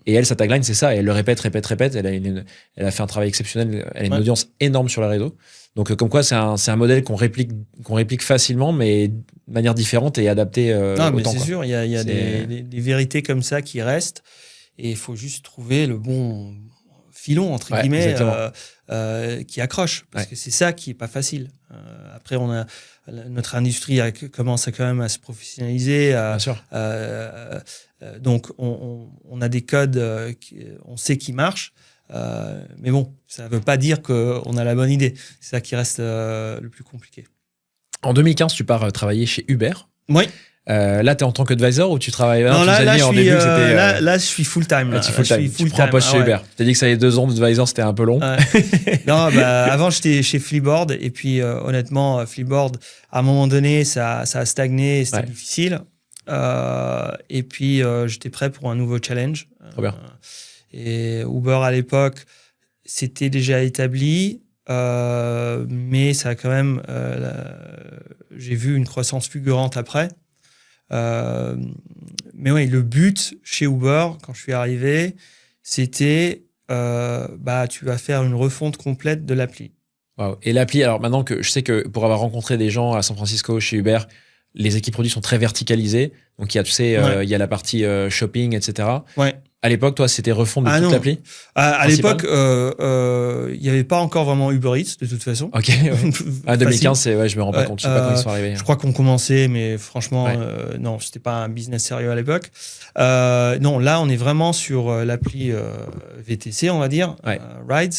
Et elle, sa tagline, c'est ça. Et elle le répète. Elle a fait un travail exceptionnel. Elle a une audience énorme sur les réseaux. Donc, comme quoi, c'est un modèle qu'on réplique facilement, mais de manière différente et adaptée mais c'est sûr, il y a des vérités comme ça qui restent. Et il faut juste trouver le bon filon, entre guillemets, exactement. qui accroche. Parce que c'est ça qui n'est pas facile. Après, notre industrie commence quand même à se professionnaliser. Bien sûr. Donc, on a des codes, on sait qui marchent. Mais bon, ça ne veut pas dire qu'on a la bonne idée. C'est ça qui reste le plus compliqué. En 2015, tu pars travailler chez Uber. Oui. Là, tu es en tant qu'advisor ou tu travailles Non, là, là, je suis full-time. Tu prends un poste chez Uber. Tu as dit que ça avait 2 ans d'advisor, c'était un peu long. Non, avant, j'étais chez Flipboard. Et puis, honnêtement, Flipboard, à un moment donné, ça a stagné. C'était difficile. Et puis, j'étais prêt pour un nouveau challenge. Trop bien. Et Uber, à l'époque, c'était déjà établi. Mais ça a quand même... j'ai vu une croissance fulgurante après. Mais oui, le but chez Uber, quand je suis arrivé, c'était tu vas faire une refonte complète de l'appli. Wow. Et l'appli, alors maintenant que je sais que pour avoir rencontré des gens à San Francisco chez Uber, les équipes produits sont très verticalisées. Donc il y a, tu sais, il y a la partie shopping, etc. Ouais. À l'époque, toi, c'était refonte de toute l'appli? À l'époque, il n'y avait pas encore vraiment Uber Eats, de toute façon. Ok. À 2015, je me rends pas compte. Je sais pas quand ils sont arrivés. Je crois qu'on commençait, mais franchement, non, c'était pas un business sérieux à l'époque. Non, là, on est vraiment sur l'appli VTC, on va dire, Rides.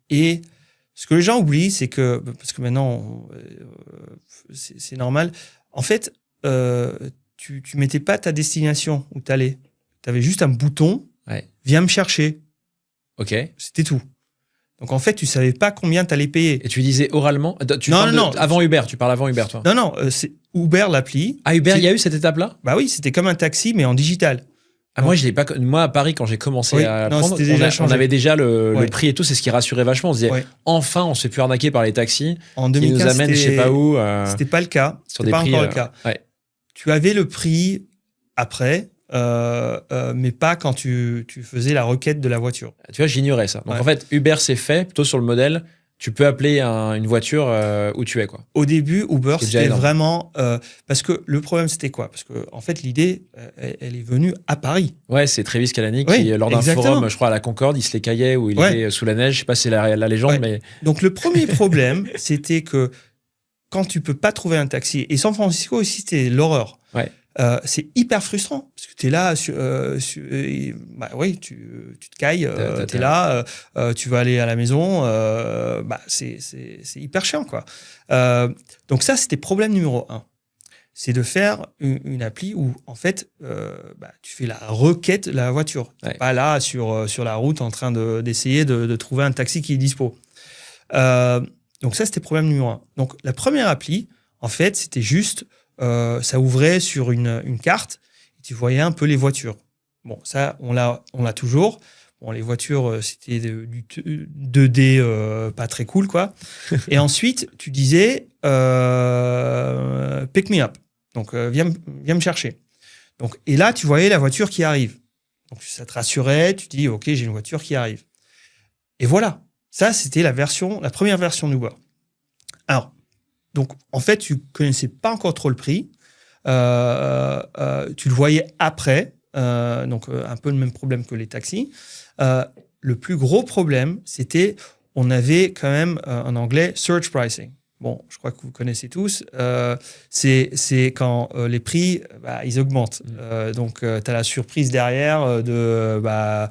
Et ce que les gens oublient, c'est que, parce que maintenant, c'est normal, en fait, tu mettais pas ta destination où tu allais. Tu avais juste un bouton, viens me chercher. Ok. C'était tout. Donc en fait, tu savais pas combien tu allais payer. Et tu disais oralement? Non. Avant Uber, tu parles avant Uber, toi? Non, c'est Uber l'appli. Ah, Uber, il y a eu cette étape-là? Bah oui, c'était comme un taxi, mais en digital. Ah, moi, je l'ai pas. Moi, à Paris, quand j'ai commencé à prendre, on avait déjà le prix et tout. C'est ce qui rassurait vachement. On se disait, enfin, on se fait plus arnaquer par les taxis. En 2015, qui nous amènent je sais pas où. C'était pas le cas. C'était pas prix, encore le cas. Tu avais le prix après, mais pas quand tu faisais la requête de la voiture. Tu vois, j'ignorais ça. Donc en fait, Uber s'est fait plutôt sur le modèle. Tu peux appeler une voiture où tu es, quoi. Au début, Uber, c'était vraiment... parce que le problème, c'était quoi? Parce que en fait, l'idée, elle est venue à Paris. Ouais, c'est Travis Kalanick qui, lors d'un forum, je crois, à la Concorde, il se les caillait où il était sous la neige. Je sais pas si c'est la légende, mais... Donc le premier problème, c'était que quand tu peux pas trouver un taxi, et San Francisco aussi, c'était l'horreur. C'est hyper frustrant parce que tu es là, tu te cailles, tu es là, tu vas aller à la maison, c'est hyper chiant, quoi. Donc ça, c'était problème numéro 1. C'est de faire une appli où, en fait, tu fais la requête de la voiture. Tu n'es pas là sur la route en train d'essayer de trouver un taxi qui est dispo. Donc ça, c'était problème numéro 1. Donc la première appli, en fait, c'était juste... ça ouvrait sur une carte et tu voyais un peu les voitures. Bon, ça, on l'a toujours. Bon, les voitures, c'était du 2D pas très cool, quoi. Et ensuite, tu disais pick me up. Donc, viens me chercher. Donc, et là, tu voyais la voiture qui arrive. Donc, ça te rassurait. Tu dis, OK, j'ai une voiture qui arrive. Et voilà. Ça, c'était la première version d'Uber. Alors, donc, en fait, tu connaissais pas encore trop le prix. Tu le voyais après. Donc, un peu le même problème que les taxis. Le plus gros problème, c'était on avait quand même, en anglais, surge pricing. Bon, je crois que vous connaissez tous. C'est quand les prix, ils augmentent. Donc, tu as la surprise derrière de la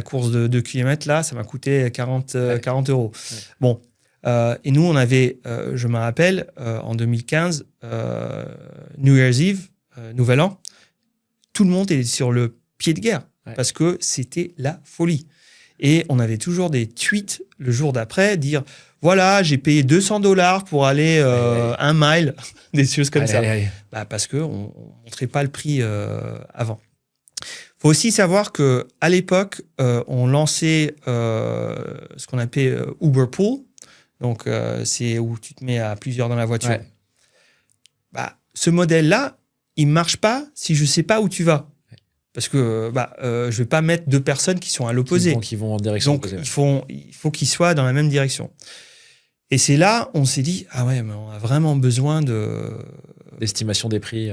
course de 2 km. Là, ça m'a coûté 40 euros. Ouais. Bon. Et nous, on avait, je me rappelle, en 2015, New Year's Eve, Nouvel An, tout le monde était sur le pied de guerre parce que c'était la folie. Et on avait toujours des tweets le jour d'après, dire voilà, j'ai payé $200 pour aller 1 mile, des choses comme ça. Parce qu'on ne montrait pas le prix avant. Il faut aussi savoir qu'à l'époque, on lançait ce qu'on appelait Uber Pool. Donc, c'est où tu te mets à plusieurs dans la voiture. Ce modèle-là, il ne marche pas si je ne sais pas où tu vas. Parce que je ne vais pas mettre 2 personnes qui sont à l'opposé. Qui vont en direction opposée. Donc, il faut qu'ils soient dans la même direction. Et c'est là, on s'est dit, mais on a vraiment besoin d'estimation des prix.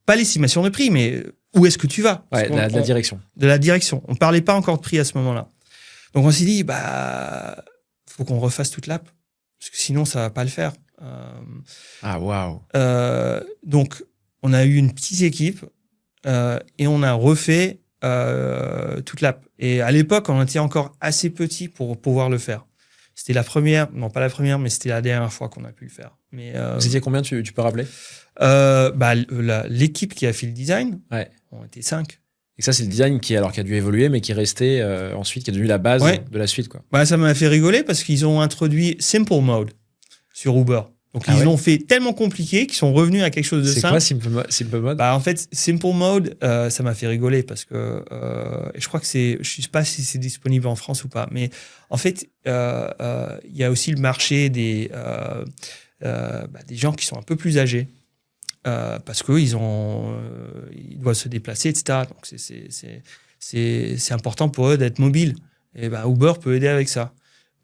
Pas l'estimation des prix, mais où est-ce que tu vas. Ouais, de la direction. De la direction. On parlait pas encore de prix à ce moment-là. Donc on s'est dit, faut qu'on refasse toute l'app, parce que sinon ça va pas le faire. Waouh. Donc on a eu une petite équipe et on a refait toute l'app. Et à l'époque, on était encore assez petit pour pouvoir le faire. C'était la première, non pas la première, mais c'était la dernière fois qu'on a pu le faire. Mais, vous étiez combien, tu peux rappeler? L'équipe qui a fait le design, on était 5. Et ça, c'est le design qui a dû évoluer, mais qui est resté ensuite, qui est devenu la base de la suite, quoi. Ça m'a fait rigoler parce qu'ils ont introduit Simple Mode sur Uber. Donc, ils l'ont fait tellement compliqué qu'ils sont revenus à quelque chose de simple. C'est quoi Simple Mode? En fait, Simple Mode, ça m'a fait rigoler parce que je crois que je ne sais pas si c'est disponible en France ou pas. Mais en fait, il y a aussi le marché des gens qui sont un peu plus âgés. Parce qu'ils ils doivent se déplacer, etc. Donc, c'est important pour eux d'être mobiles. Et Uber peut aider avec ça.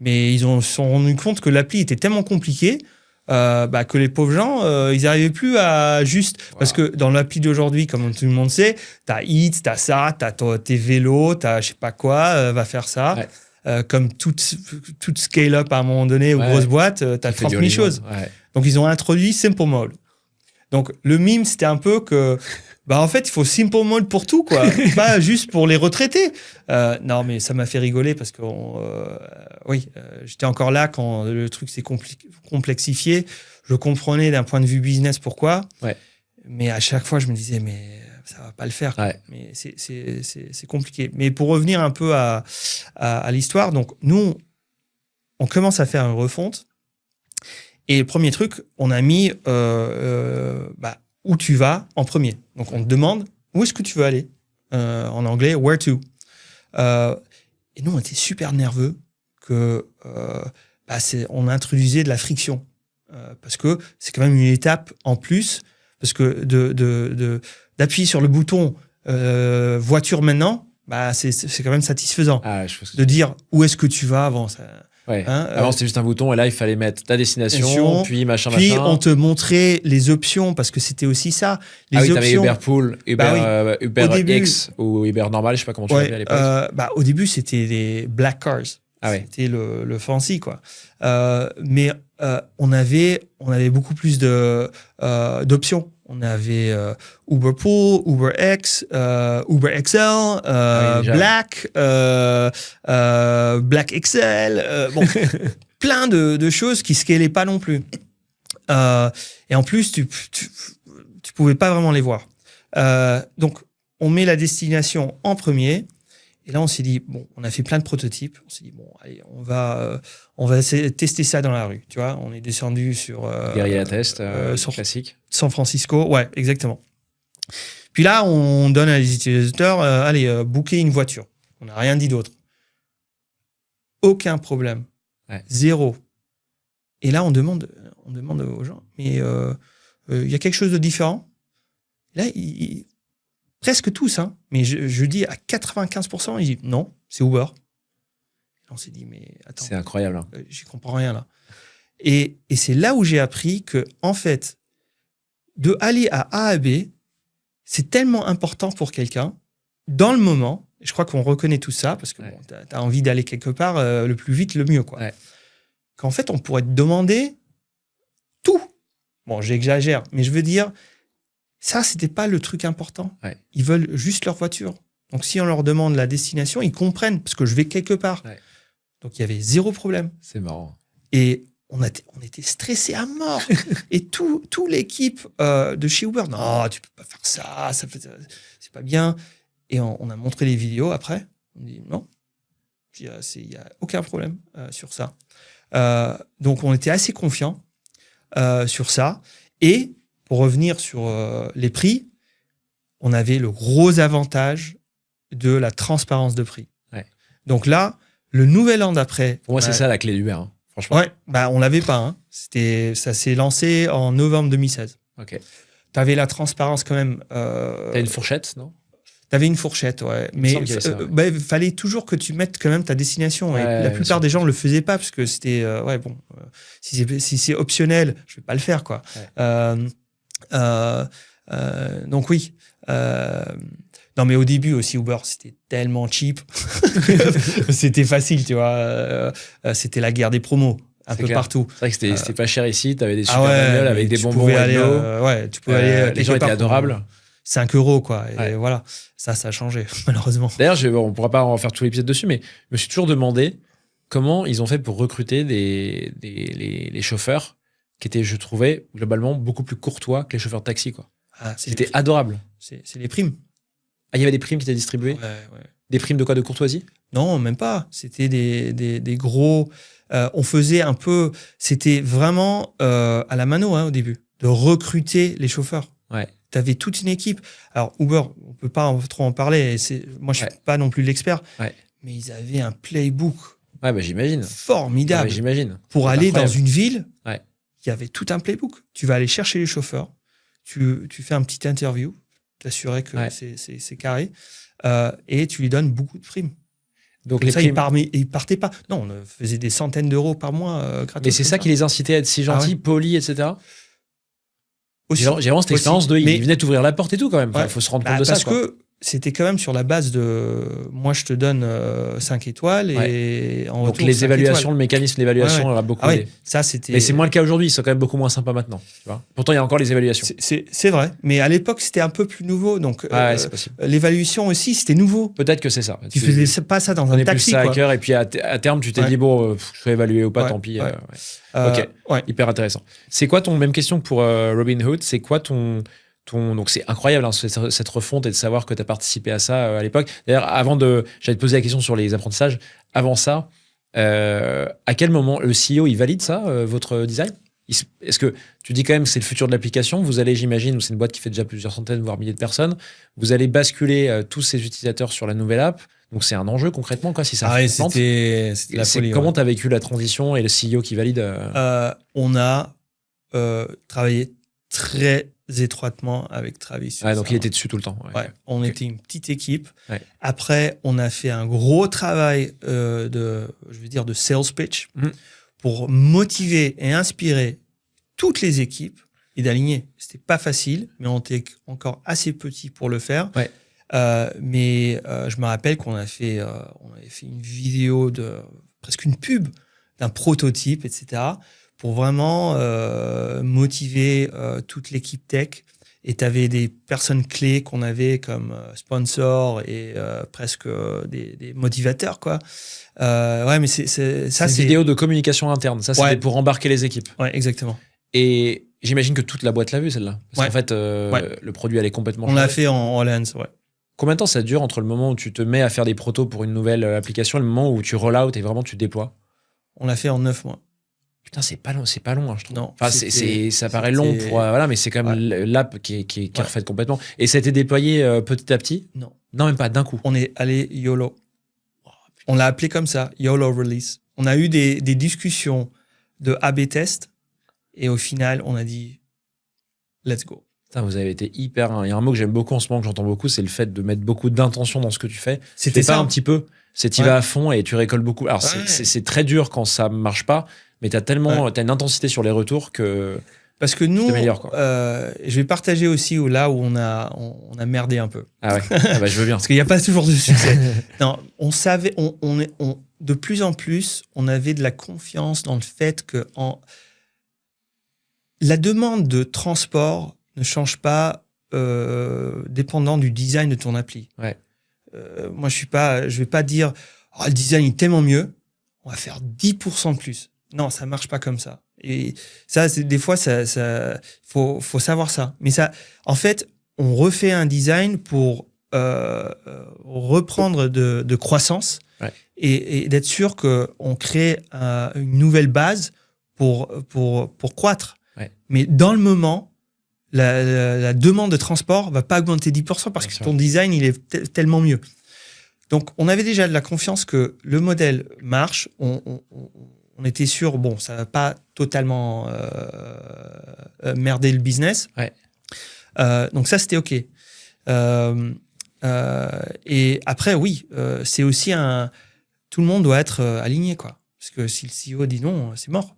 Mais ils se sont rendus compte que l'appli était tellement compliquée que les pauvres gens, ils n'arrivaient plus à juste... Wow. Parce que dans l'appli d'aujourd'hui, comme tout le monde sait, t'as Eats, t'as ça, t'as tes vélos, t'as je sais pas quoi, va faire ça. Ouais. Comme toute scale-up à un moment donné, ou grosse boîte, t'as 30 000 choses. Ouais. Donc, ils ont introduit Simple Mode. Donc, le meme, c'était un peu que... en fait, il faut Simple Mode pour tout, quoi. Pas juste pour les retraités. Non, mais ça m'a fait rigoler parce que j'étais encore là quand le truc s'est complexifié. Je comprenais d'un point de vue business pourquoi. Ouais. Mais à chaque fois, je me disais, mais ça va pas le faire. Ouais. Mais c'est compliqué. Mais pour revenir un peu à l'histoire, donc nous, on commence à faire une refonte. Et le premier truc, on a mis où tu vas en premier. Donc, on te demande où est-ce que tu veux aller. En anglais, where to. Et nous, on était super nerveux que on introduisait de la friction. Parce que c'est quand même une étape en plus. Parce que d'appuyer sur le bouton voiture maintenant, c'est quand même satisfaisant. De dire où est-ce que tu vas avant. Ça, ouais. Avant, c'était juste un bouton et là, il fallait mettre ta destination, puis machin. Puis, on te montrait les options parce que c'était aussi ça. Les options. T'avais Uber Pool, Uber X ou Uber normal, je sais pas comment tu l'appelais à l'époque. Au début, c'était les black cars. C'était le fancy, quoi. Mais on avait beaucoup plus d'options. On avait Uber Pool, Uber X, Uber XL, Black, Black XL, plein de choses qui scalaient pas non plus. Et en plus, tu pouvais pas vraiment les voir. Donc, on met la destination en premier. Et là, on s'est dit, on a fait plein de prototypes. On s'est dit, allez, on va tester ça dans la rue. Tu vois, on est descendu sur... Guerilla Test, classique. San Francisco, ouais, exactement. Puis là, on donne à les utilisateurs, allez, booker une voiture. On n'a rien dit d'autre. Aucun problème. Ouais. Zéro. Et là, on demande aux gens, mais il y a quelque chose de différent. Là, presque tous, hein, mais je dis à 95%, ils disent non, c'est Uber. Et on s'est dit, mais attends. C'est incroyable. Hein. J'y comprends rien là. Et c'est là où j'ai appris que, en fait, de aller à A à B, c'est tellement important pour quelqu'un, dans le moment, je crois qu'on reconnaît tout ça, parce que tu as envie d'aller quelque part le plus vite, le mieux, quoi. Ouais. Qu'en fait, on pourrait te demander tout. Bon, j'exagère, mais je veux dire, ça, c'était pas le truc important. Ouais. Ils veulent juste leur voiture. Donc, si on leur demande la destination, ils comprennent, parce que je vais quelque part. Ouais. Donc, il y avait zéro problème. C'est marrant. Et on était stressés à mort. Et toute l'équipe de chez Uber, non, tu peux pas faire ça, c'est pas bien. Et on a montré les vidéos après. On dit non, il y a aucun problème sur ça. Donc, on était assez confiants sur ça. Et pour revenir sur les prix, on avait le gros avantage de la transparence de prix. Ouais. Donc là, le nouvel an d'après... Pour moi, c'est ça la clé d'Uber, hein, franchement. Ouais, on l'avait pas. Hein. Ça s'est lancé en novembre 2016. Ok. Tu avais la transparence quand même... T'as une fourchette, non? T'avais une fourchette, ouais. Mais il fallait toujours que tu mettes quand même ta destination. Ouais, et la plupart des gens ne le faisaient pas parce que c'était... si c'est optionnel, je ne vais pas le faire, quoi. Ouais. Donc oui. Non, mais au début aussi, Uber, c'était tellement cheap. C'était facile, tu vois. C'était la guerre des promos, un peu partout. C'est vrai que c'était pas cher ici. Tu avais des super ouais, bagnoles avec des bonbons aller, Edno. tu pouvais aller les gens étaient adorables. 5 €, quoi. Et voilà, ça a changé, malheureusement. D'ailleurs, on pourra pas en faire tout l'épisode dessus, mais je me suis toujours demandé comment ils ont fait pour recruter les chauffeurs qui étaient, je trouvais, globalement beaucoup plus courtois que les chauffeurs de taxi, quoi. C'était adorable. C'est les primes. Ah, il y avait des primes qui étaient distribuées? Ouais. Des primes de quoi? De courtoisie? Non, même pas. C'était des gros... on faisait un peu... C'était vraiment à la mano, au début, de recruter les chauffeurs. Ouais. Tu avais toute une équipe. Alors, Uber, on peut pas trop en parler. Moi, je suis pas non plus l'expert. Ouais. Mais ils avaient un playbook. Ouais, bah, j'imagine. Formidable. J'imagine. Pour aller dans une ville, il y avait tout un playbook. Tu vas aller chercher les chauffeurs. Tu fais un petit interview. T'assurer que c'est carré. Et tu lui donnes beaucoup de primes. Donc les primes... ils partaient pas. Non, on faisait des centaines d'euros par mois gratos. Mais c'est ça qui les incitait à être si gentils, polis, etc. J'ai vraiment cette expérience ils venaient t'ouvrir la porte et tout quand même. Il faut se rendre compte de ça. Parce que c'était quand même sur la base de moi je te donne 5 étoiles et en retour, donc les évaluations, le mécanisme d'évaluation a beaucoup aidé. Ça, c'était... Mais c'est moins le cas aujourd'hui, ils sont quand même beaucoup moins sympas maintenant. Tu vois, pourtant, il y a encore les évaluations. C'est vrai, mais à l'époque c'était un peu plus nouveau. Donc c'est possible. L'évaluation aussi c'était nouveau. Peut-être que c'est ça. Tu faisais pas ça dans un taxi. Plus ça à cœur et puis à terme tu t'es dit bon, je serai évalué ou pas, tant pis. Ok, hyper intéressant. C'est quoi même question pour Robinhood, c'est quoi donc c'est incroyable cette refonte et de savoir que tu as participé à ça à l'époque. D'ailleurs, j'allais te poser la question sur les apprentissages. Avant ça, à quel moment le CEO il valide ça, votre design? Est-ce que tu dis quand même que c'est le futur de l'application? Vous allez, j'imagine, c'est une boîte qui fait déjà plusieurs centaines voire milliers de personnes. Vous allez basculer tous ces utilisateurs sur la nouvelle app. Donc c'est un enjeu concrètement quoi si ça. C'était la folie. Comment tu as vécu la transition et le CEO qui valide? On a travaillé très étroitement avec Travis. Donc il était dessus tout le temps. On était une petite équipe. Après, on a fait un gros travail de sales pitch pour motiver et inspirer toutes les équipes et d'aligner. C'était pas facile, mais on était encore assez petits pour le faire. Mais je me rappelle qu'on avait fait une vidéo presque une pub d'un prototype, etc. pour vraiment motiver toute l'équipe tech. Et tu avais des personnes clés qu'on avait comme sponsors et presque des motivateurs, quoi. Mais c'est une vidéo de communication interne. Ça, c'était pour embarquer les équipes. Ouais, exactement. Et j'imagine que toute la boîte l'a vu, celle-là. Parce qu'en fait, le produit allait complètement changer. On l'a fait en all hands, Combien de temps ça dure entre le moment où tu te mets à faire des protos pour une nouvelle application et le moment où tu roll out et vraiment tu déploies? On l'a fait en 9 mois. Putain, c'est pas long, je trouve. Non, enfin, ça paraît long pour mais c'est quand même l'app qui est refaite complètement. Et ça a été déployé petit à petit? Non, même pas d'un coup. On est allé YOLO. On l'a appelé comme ça, YOLO Release. On a eu des discussions de A/B test et au final, on a dit let's go. Putain, vous avez été hyper. Il y a un mot que j'aime beaucoup en ce moment, que j'entends beaucoup, c'est le fait de mettre beaucoup d'intention dans ce que tu fais. C'était ça un petit peu. C'est tu vas à fond et tu récoltes beaucoup. Alors c'est très dur quand ça marche pas, mais t'as une intensité sur les retours que. Parce que nous, je vais partager aussi là où on a merdé un peu. Ah ouais. Je veux bien. Parce qu'il n'y a pas toujours de succès. Non, on savait, de plus en plus, on avait de la confiance dans le fait que la demande de transport ne change pas dépendant du design de ton appli. Moi, je vais pas dire le design est tellement mieux, on va faire 10% de plus. Non, ça marche pas comme ça. Et ça, des fois, faut savoir ça. Mais ça, en fait, on refait un design pour reprendre de croissance et d'être sûr qu'on crée une nouvelle base pour croître. Mais dans le moment, la demande de transport va pas augmenter 10% parce que ton design, il est tellement mieux. Donc, on avait déjà de la confiance que le modèle marche. On était sûr, ça va pas totalement merder le business. Donc ça, c'était OK. Et après, oui, c'est aussi tout le monde doit être aligné, quoi. Parce que si le CEO dit non, c'est mort.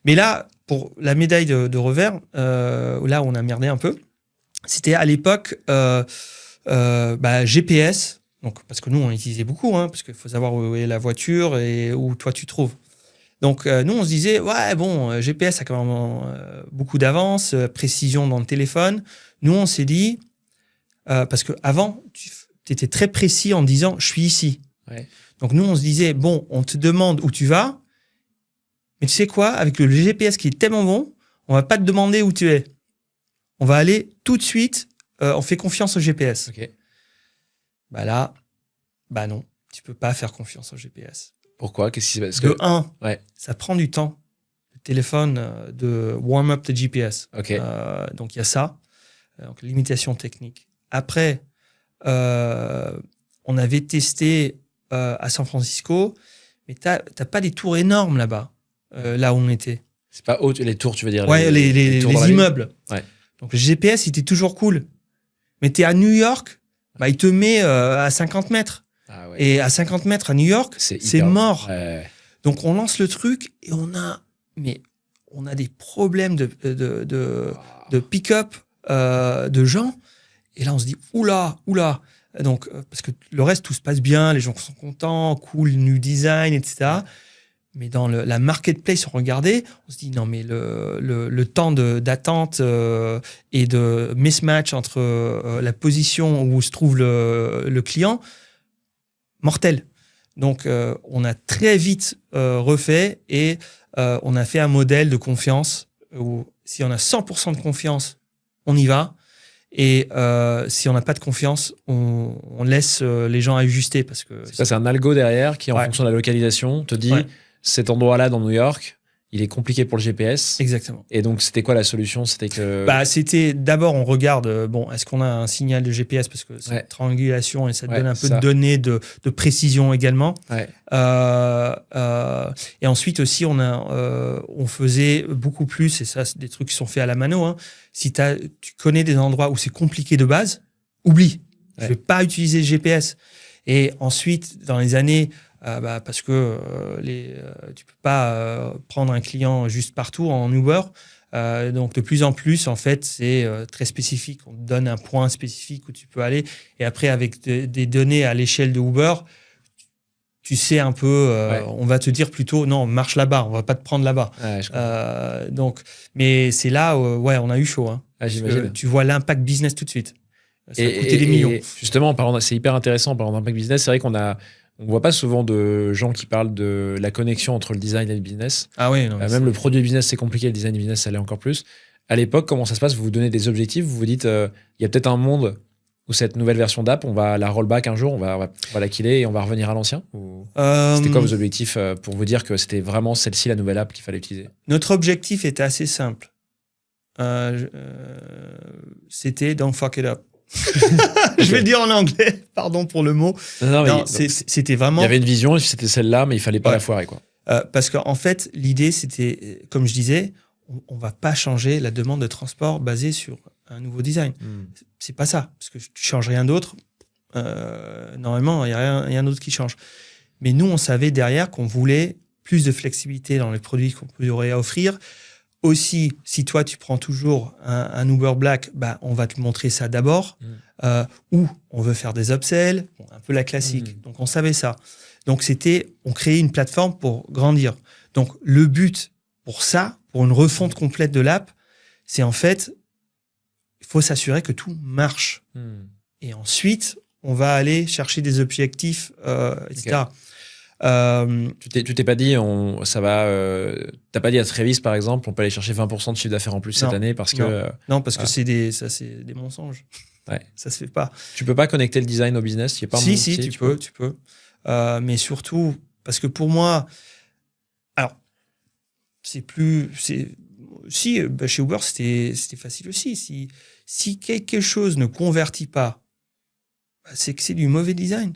Mais là, pour la médaille de revers, là où on a merdé un peu, c'était à l'époque GPS. Donc, parce que nous, on utilisait beaucoup, parce qu'il faut savoir où est la voiture et où toi tu trouves. Donc, nous, on se disait, ouais, bon, GPS a quand même beaucoup d'avance, précision dans le téléphone. Nous, on s'est dit, parce qu'avant, tu étais très précis en disant, je suis ici. Ouais. Donc, nous, on se disait, bon, on te demande où tu vas, mais tu sais quoi, avec le GPS qui est tellement bon, on va pas te demander où tu es. On va aller tout de suite, on fait confiance au GPS. Ok. Bah là, bah non, tu peux pas faire confiance au GPS. Pourquoi? Qu'est-ce qui se passe? De un, ouais. ça prend du temps. Le téléphone de warm-up de GPS. Ok. Donc il y a ça, donc limitation technique. Après, on avait testé à San Francisco, mais t'as pas des tours énormes là-bas, là où on était. C'est pas haut, les tours, tu veux dire? Ouais, les tours dans la immeubles. Ouais. Donc le GPS, il était toujours cool. Mais t'es à New York, bah, il te met à 50 mètres. Ah ouais. Et à 50 mètres à New York, c'est mort. Ouais. Donc on lance le truc et on a des problèmes de pick-up de gens. Et là, on se dit, oula. Donc, parce que le reste, tout se passe bien, les gens sont contents, cool, new design, etc. Mais dans la marketplace, on regardait, on se dit, non, mais le temps d'attente et de mismatch entre la position où se trouve le client, mortel. Donc, on a très vite refait et on a fait un modèle de confiance où si on a 100% de confiance, on y va. Et si on n'a pas de confiance, on laisse les gens ajuster. Parce que ça, c'est un algo derrière qui, en fonction de la localisation, te dit cet endroit-là dans New York, il est compliqué pour le GPS. Exactement. Et donc, c'était quoi la solution? C'était que... C'était d'abord, on regarde, est-ce qu'on a un signal de GPS? Parce que c'est une triangulation et ça te donne un peu de données de précision également. Ouais. Et ensuite aussi, on faisait beaucoup plus, et ça, c'est des trucs qui sont faits à la mano. Si tu connais des endroits où c'est compliqué de base, oublie. Je ne vais pas utiliser le GPS. Et ensuite, dans les années... parce que tu peux pas prendre un client juste partout en Uber. Donc, de plus en plus, en fait, c'est très spécifique. On te donne un point spécifique où tu peux aller. Et après, avec des données à l'échelle de Uber, tu sais un peu, on va te dire plutôt, non, marche là-bas, on va pas te prendre là-bas. Donc, mais c'est là où, on a eu chaud. J'imagine. Tu vois l'impact business tout de suite. Ça a coûté des millions. Et justement, c'est hyper intéressant en parlant d'impact business. C'est vrai qu'on ne voit pas souvent de gens qui parlent de la connexion entre le design et le business. Ah oui, non, même le produit business, c'est compliqué, le design et business, ça l'est encore plus. À l'époque, comment ça se passe? Vous vous donnez des objectifs, vous vous dites, il y a peut-être un monde où cette nouvelle version d'app, on va la rollback un jour, on va la killer et on va revenir à l'ancien? C'était quoi vos objectifs pour vous dire que c'était vraiment celle-ci la nouvelle app qu'il fallait utiliser? Notre objectif était assez simple. C'était don't fuck it up. Je vais le dire en anglais, pardon pour le mot. Non, c'était vraiment... Il y avait une vision, c'était celle-là, mais il fallait pas la foirer, quoi. Parce qu'en fait, l'idée, c'était, comme je disais, on va pas changer la demande de transport basée sur un nouveau design. C'est pas ça, parce que tu changes rien d'autre. Normalement, il y a rien d'autre qui change. Mais nous, on savait derrière qu'on voulait plus de flexibilité dans les produits qu'on pourrait offrir. Aussi, si toi, tu prends toujours un Uber Black, on va te montrer ça d'abord. Ou on veut faire des upsells, un peu la classique. Donc, on savait ça. Donc, on créait une plateforme pour grandir. Donc, le but pour ça, pour une refonte complète de l'app, c'est en fait, il faut s'assurer que tout marche. Et ensuite, on va aller chercher des objectifs, etc. Tu t'es pas dit, t'as pas dit à Travis par exemple, on peut aller chercher 20% de chiffre d'affaires en plus cette année parce que. Non, parce que c'est des mensonges. Ça se fait pas. Tu peux pas connecter le design au business? Si, tu peux. Mais surtout, parce que pour moi, alors, chez Uber, c'était facile aussi. Si quelque chose ne convertit pas, c'est que c'est du mauvais design,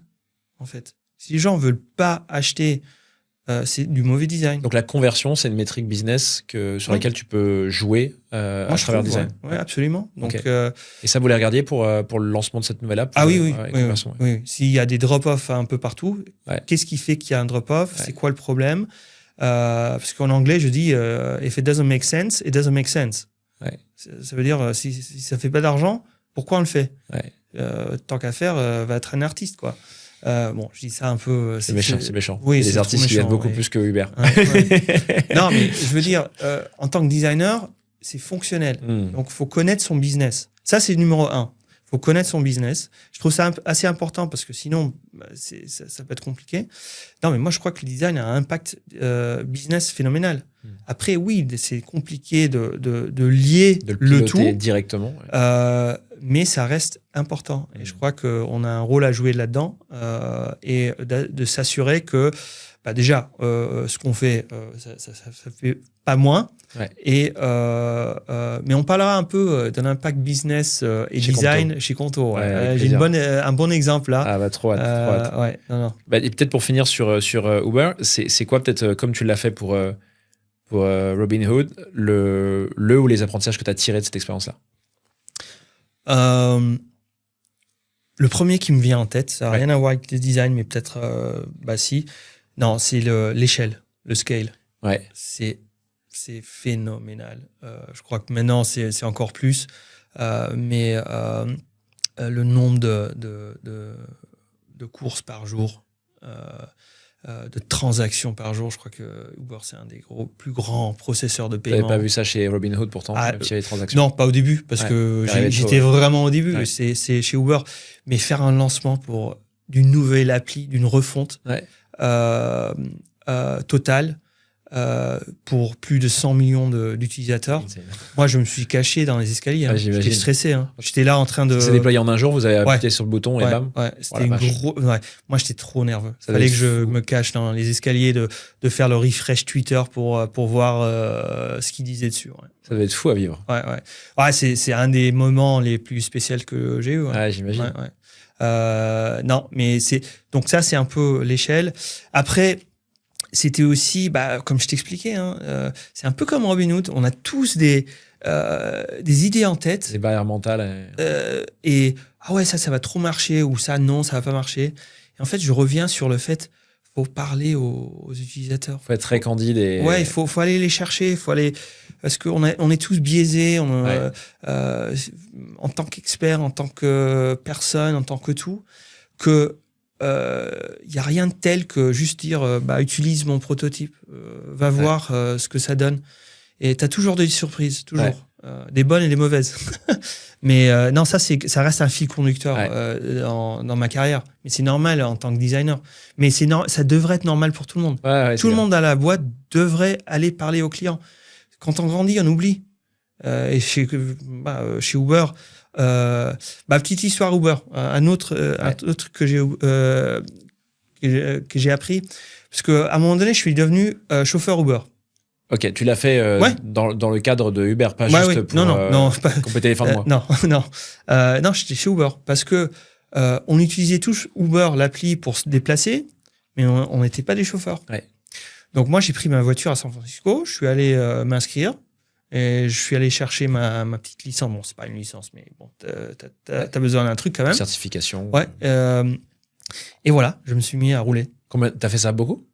en fait. Si les gens veulent pas acheter, c'est du mauvais design. Donc la conversion, c'est une métrique business sur laquelle tu peux jouer à travers le design. Oui, absolument. Donc, et ça, vous les regardiez pour le lancement de cette nouvelle app? Oui. S'il y a des drop-off un peu partout, qu'est-ce qui fait qu'il y a un drop-off? C'est quoi le problème? Parce qu'en anglais, je dis if it doesn't make sense, it doesn't make sense. Ouais. Ça veut dire si ça fait pas d'argent, pourquoi on le fait? Ouais. Tant qu'à faire, va être un artiste, quoi. Bon, je dis ça un peu. C'est méchant, c'est méchant. Oui, les artistes qui gagnent beaucoup plus que Uber. Non, mais je veux dire, en tant que designer, c'est fonctionnel. Donc, il faut connaître son business. Ça, c'est le numéro 1. Il faut connaître son business. Je trouve ça assez important parce que sinon, ça peut être compliqué. Non, mais moi, je crois que le design a un impact business phénoménal. Après, oui, c'est compliqué de lier le tout directement. Mais ça reste important. Et je crois qu'on a un rôle à jouer là-dedans et de s'assurer que, déjà, ce qu'on fait, ça fait pas moins. Ouais. Mais on parlera un peu d'un impact business et chez design Conto. chez Conto. Ouais, j'ai un bon exemple là. Ah bah trop hâte. Ouais, non. Et peut-être pour finir sur Uber, c'est quoi peut-être comme tu l'as fait pour Robinhood, le ou les apprentissages que tu as tirés de cette expérience-là? Le premier qui me vient en tête, ça n'a rien à voir avec le design, mais peut-être si. Non, c'est l'échelle, le scale. Ouais. C'est phénoménal. Je crois que maintenant, c'est encore plus. Mais le nombre de courses par jour, de transactions par jour, je crois que Uber, c'est un des plus grands processeurs de paiement. Tu n'avais pas vu ça chez Robinhood pourtant, même s'il y avait des transactions? Non, pas au début, parce que j'étais vraiment au début. Ouais. C'est chez Uber. Mais faire un lancement d'une nouvelle appli, d'une refonte totale, pour plus de 100 millions d'utilisateurs. Moi, je me suis caché dans les escaliers. J'étais stressé. J'étais là en train de... Ça s'est déployé en un jour, vous avez appuyé sur le bouton et bam. C'était Moi, j'étais trop nerveux. Il fallait que je me cache dans les escaliers, de faire le refresh Twitter pour voir ce qu'ils disaient dessus. Ça devait être fou à vivre. C'est un des moments les plus spéciaux que j'ai eu. J'imagine. Non, mais donc ça, c'est un peu l'échelle. Après... C'était aussi, comme je t'expliquais, c'est un peu comme Robinhood. On a tous des idées en tête. Des barrières mentales. Et ça va trop marcher, ou ça, non, ça va pas marcher. Et en fait, je reviens sur le fait, faut parler aux utilisateurs. Faut être très candide. Il faut aller les chercher. Parce qu'on est tous biaisés en tant qu'expert, en tant que personne, en tant que tout, que y a rien de tel que juste dire utilise mon prototype, va voir ce que ça donne, et t'as toujours des surprises, toujours des bonnes et des mauvaises. Mais non, ça reste un fil conducteur dans ma carrière, mais c'est normal en tant que designer, mais ça devrait être normal pour tout le monde. Tout le monde à la boîte devrait aller parler aux clients. Quand on grandit, on oublie. Et chez Uber, petite histoire Uber, un autre truc que j'ai appris, parce que à un moment donné, je suis devenu chauffeur Uber. Ok, tu l'as fait dans le cadre de Uber, pas juste pour compléter les fins de mois. Non, j'étais chez Uber parce que on utilisait tous Uber, l'appli, pour se déplacer, mais on n'était pas des chauffeurs. Donc moi, j'ai pris ma voiture à San Francisco, je suis allé m'inscrire. Et je suis allé chercher ma petite licence. Bon, c'est pas une licence, mais bon, t'as besoin d'un truc quand même. Certification. Et voilà, je me suis mis à rouler. T'as fait ça beaucoup?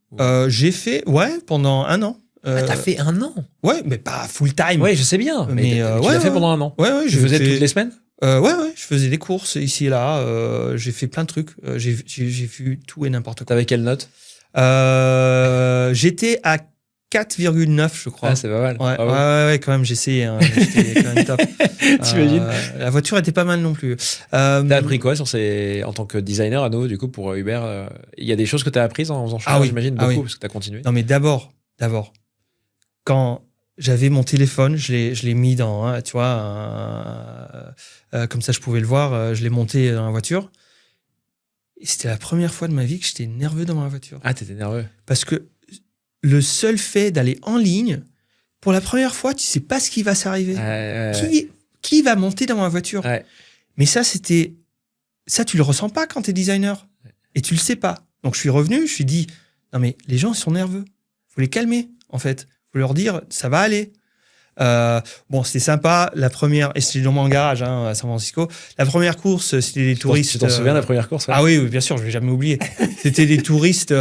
J'ai fait, pendant 1 an. T'as fait 1 an? Ouais, mais pas full time. Ouais, je sais bien. Mais tu l'as fait pendant 1 an. Tu faisais toutes les semaines? Je faisais des courses ici et là. J'ai fait plein de trucs. J'ai vu tout et n'importe quoi. T'avais quelle note? J'étais à 4,9, je crois. Ah, c'est pas mal. Ouais, quand même, j'ai essayé. J'étais quand même top. T'imagines? La voiture était pas mal non plus. T'as appris quoi en tant que designer à nouveau, du coup, pour Uber? Il y a des choses que t'as apprises en faisant ça, j'imagine, beaucoup, parce que t'as continué. Non, mais d'abord, quand j'avais mon téléphone, je l'ai mis dans, tu vois, comme ça je pouvais le voir, je l'ai monté dans la voiture. Et c'était la première fois de ma vie que j'étais nerveux dans ma voiture. Ah, t'étais nerveux? Parce que le seul fait d'aller en ligne, pour la première fois, tu sais pas ce qui va s'arriver. Qui va monter dans ma voiture? Mais ça, tu le ressens pas quand t'es designer. Et tu le sais pas. Donc, je suis revenu, je me suis dit, non, mais les gens, ils sont nerveux. Faut les calmer, en fait. Faut leur dire, ça va aller. C'était sympa. La première, et c'était dans mon garage, à San Francisco. La première course, c'était des touristes. Tu t'en souviens de la première course? Ah oui, bien sûr, je vais jamais oublier. C'était des touristes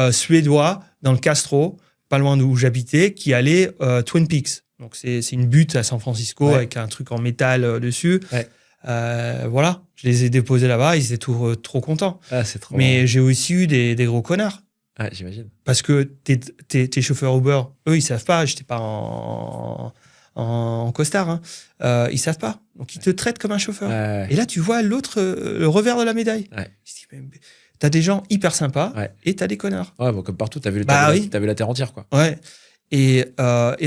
suédois dans le Castro, pas loin d'où j'habitais, qui allait Twin Peaks. Donc, c'est une butte à San Francisco avec un truc en métal dessus. Ouais. Voilà, je les ai déposés là-bas, ils étaient trop contents. Ah, c'est trop Mais marrant. j'ai aussi eu des gros connards. Ah, j'imagine. Parce que tes chauffeurs Uber, eux, ils savent pas, j'étais pas en costard, hein. Ils savent pas. Donc, ils te traitent comme un chauffeur. Et là, tu vois le revers de la médaille. T'as des gens hyper sympas et t'as des connards. Ouais, bon, comme partout, t'as vu la terre entière, quoi. Ouais. Et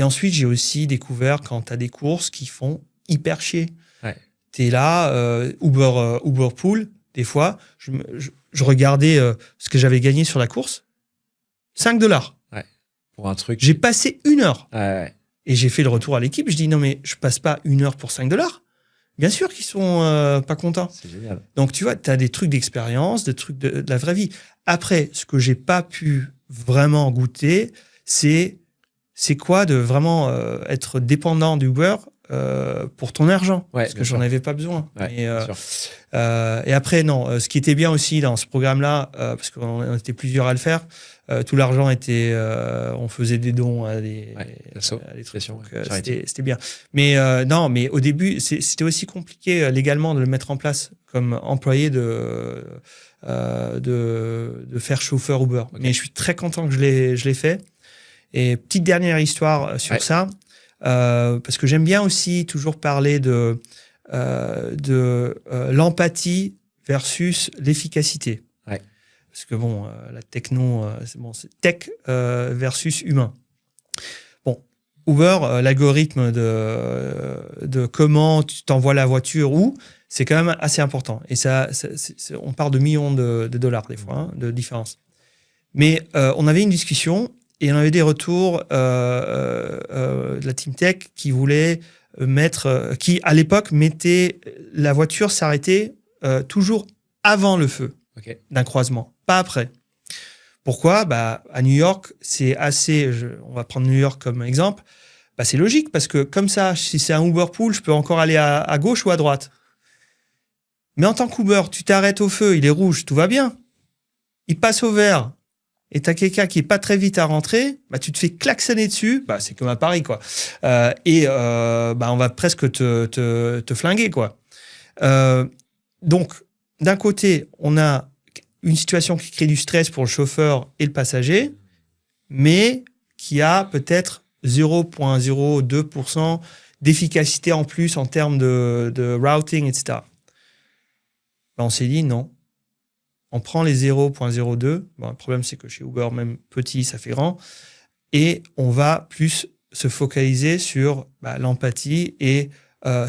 ensuite, j'ai aussi découvert quand t'as des courses qui font hyper chier. Ouais. T'es là, Uber Pool, des fois, je regardais ce que j'avais gagné sur la course. $5. Ouais. Pour un truc. J'ai passé 1 heure. Ouais. Et j'ai fait le retour à l'équipe. Je dis, non, mais je passe pas 1 heure pour $5. Bien sûr qu'ils sont pas contents. C'est génial. Donc, tu vois, tu as des trucs d'expérience, des trucs de la vraie vie. Après, ce que j'ai pas pu vraiment goûter, c'est quoi de vraiment être dépendant d'Uber pour ton argent. Parce que j'en avais pas besoin. Ouais, et après, non, ce qui était bien aussi dans ce programme-là, parce qu'on était plusieurs à le faire, tout l'argent était, on faisait des dons à des trucs. Donc, c'était bien. Mais non, mais au début, c'était aussi compliqué légalement de le mettre en place comme employé de faire chauffeur Uber. Okay. Mais je suis très content que je l'ai fait. Et petite dernière histoire sur ça, parce que j'aime bien aussi toujours parler de l'empathie versus l'efficacité. Ouais. Parce que bon, la techno, c'est tech versus humain. Bon, Uber, l'algorithme de comment tu t'envoies la voiture où, c'est quand même assez important. Et ça on parle de millions de dollars des fois, de différence. Mais on avait une discussion et on avait des retours de la team tech qui voulait qui à l'époque mettait la voiture s'arrêter toujours avant le feu d'un croisement, pas après. Pourquoi ? Bah, à New York, c'est assez. On va prendre New York comme exemple. Bah, c'est logique parce que comme ça, si c'est un Uber Pool, je peux encore aller à gauche ou à droite. Mais en tant qu'Uber, tu t'arrêtes au feu, il est rouge, tout va bien. Il passe au vert. Et t'as quelqu'un qui est pas très vite à rentrer, bah tu te fais klaxonner dessus, bah c'est comme à Paris quoi. Bah on va presque te flinguer quoi. Donc d'un côté, on a une situation qui crée du stress pour le chauffeur et le passager, mais qui a peut-être 0,02% d'efficacité en plus en termes de routing, etc. Bah, on s'est dit non. On prend les 0,02. Bon, le problème, c'est que chez Uber, même petit, ça fait grand. Et on va plus se focaliser sur l'empathie et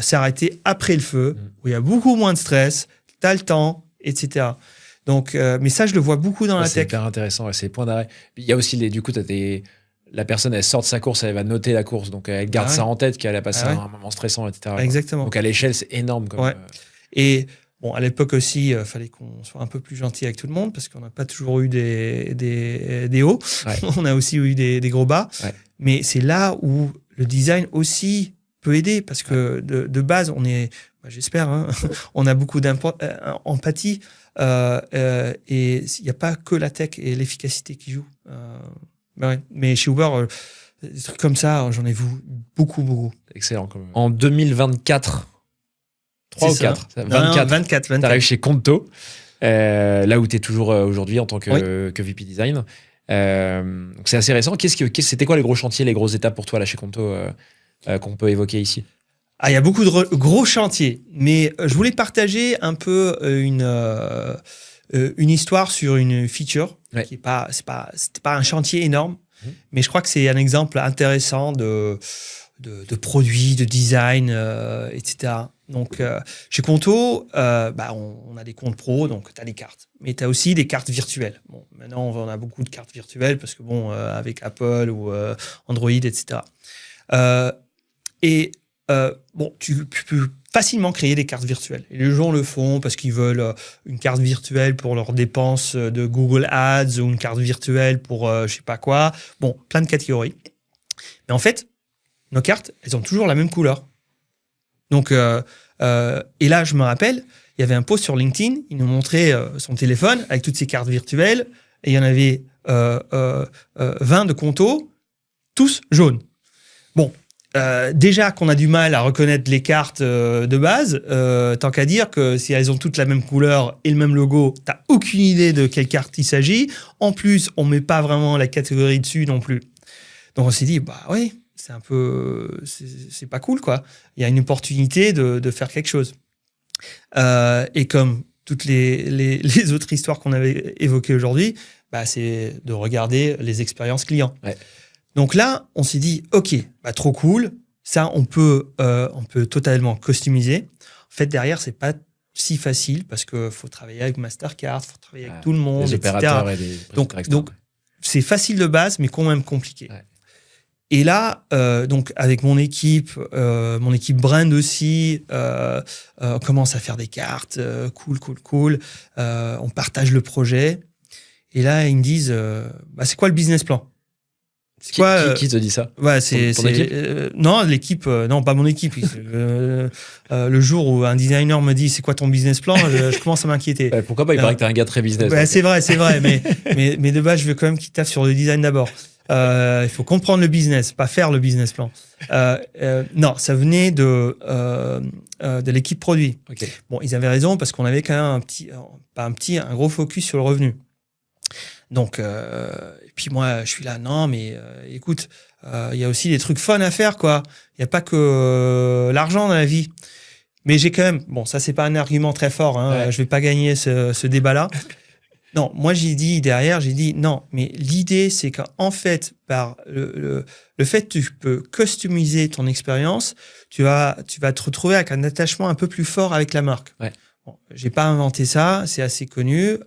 s'arrêter après le feu, où il y a beaucoup moins de stress, tu as le temps, etc. Donc, mais ça, je le vois beaucoup dans la tech. C'est hyper intéressant, c'est les points d'arrêt. Il y a aussi, du coup, la personne, elle sort de sa course, elle va noter la course, donc elle garde ça en tête, qu'elle a passé un moment stressant, etc. Exactement. Donc à l'échelle, c'est énorme. Et bon, à l'époque aussi, il fallait qu'on soit un peu plus gentil avec tout le monde parce qu'on n'a pas toujours eu des hauts. Ouais. On a aussi eu des gros bas. Ouais. Mais c'est là où le design aussi peut aider parce que de base, on est, j'espère, on a beaucoup d'empathie et il n'y a pas que la tech et l'efficacité qui jouent. Mais chez Uber, des trucs comme ça, j'en ai vu beaucoup. Excellent. Quand même. En 2024, 3 ou 4 24. T'arrives chez Conto, là où tu es toujours aujourd'hui en tant que VP Design. Donc c'est assez récent. C'était quoi les gros chantiers, les grosses étapes pour toi là chez Conto qu'on peut évoquer ici ? Il y a beaucoup de gros chantiers, mais je voulais partager un peu une histoire sur une feature qui c'était pas un chantier énorme, mais je crois que c'est un exemple intéressant de produits, de design, etc. Donc, chez Conto, on a des comptes pro, donc tu as des cartes. Mais tu as aussi des cartes virtuelles. Bon, maintenant, on a beaucoup de cartes virtuelles parce que, avec Apple ou Android, etc. Tu peux facilement créer des cartes virtuelles. Et les gens le font parce qu'ils veulent une carte virtuelle pour leurs dépenses de Google Ads ou une carte virtuelle pour je sais pas quoi. Bon, plein de catégories. Mais en fait, nos cartes, elles ont toujours la même couleur. Donc, et là, je me rappelle, il y avait un post sur LinkedIn, il nous montrait son téléphone avec toutes ses cartes virtuelles, et il y en avait 20 de Conto, tous jaunes. Bon, déjà qu'on a du mal à reconnaître les cartes de base, tant qu'à dire que si elles ont toutes la même couleur et le même logo, t'as aucune idée de quelle carte il s'agit. En plus, on met pas vraiment la catégorie dessus non plus. Donc on s'est dit, bah oui, c'est un peu, c'est pas cool quoi. Il y a une opportunité de faire quelque chose. Et comme toutes les autres histoires qu'on avait évoquées aujourd'hui, bah, c'est de regarder les expériences clients. Ouais. Donc là, on s'est dit, OK, bah, trop cool. Ça, on peut totalement customiser. En fait, derrière, c'est pas si facile parce qu'il faut travailler avec Mastercard, il faut travailler avec tout le monde, les etc. opérateurs et des Donc, c'est facile de base, mais quand même compliqué. Ouais. Et là, donc avec mon équipe brand aussi, on commence à faire des cartes, cool. On partage le projet. Et là, ils me disent, bah, c'est quoi le business plan? Qui te dit ça? Ouais, c'est ton équipe non, l'équipe, non, pas mon équipe. Le jour où un designer me dit, c'est quoi ton business plan, je commence à m'inquiéter. Ouais, pourquoi pas? Il paraît que t'es un gars très business. Ouais, c'est vrai, mais de base, je veux quand même qu'il taffe sur le design d'abord. Il faut comprendre le business, pas faire le business plan. Non, ça venait de l'équipe produit. Okay. Bon, ils avaient raison parce qu'on avait quand même un gros focus sur le revenu. Donc, et puis moi, je suis là, non, mais écoute, il y a aussi des trucs fun à faire, quoi. Il n'y a pas que l'argent dans la vie. Mais j'ai quand même, bon, ça, c'est pas un argument très fort, hein, je vais pas gagner ce débat-là. Non, moi, j'ai dit non, mais l'idée, c'est qu'en fait, par le fait que tu peux customiser ton expérience, tu vas te retrouver avec un attachement un peu plus fort avec la marque. Ouais. Bon, j'ai pas inventé ça, c'est assez connu.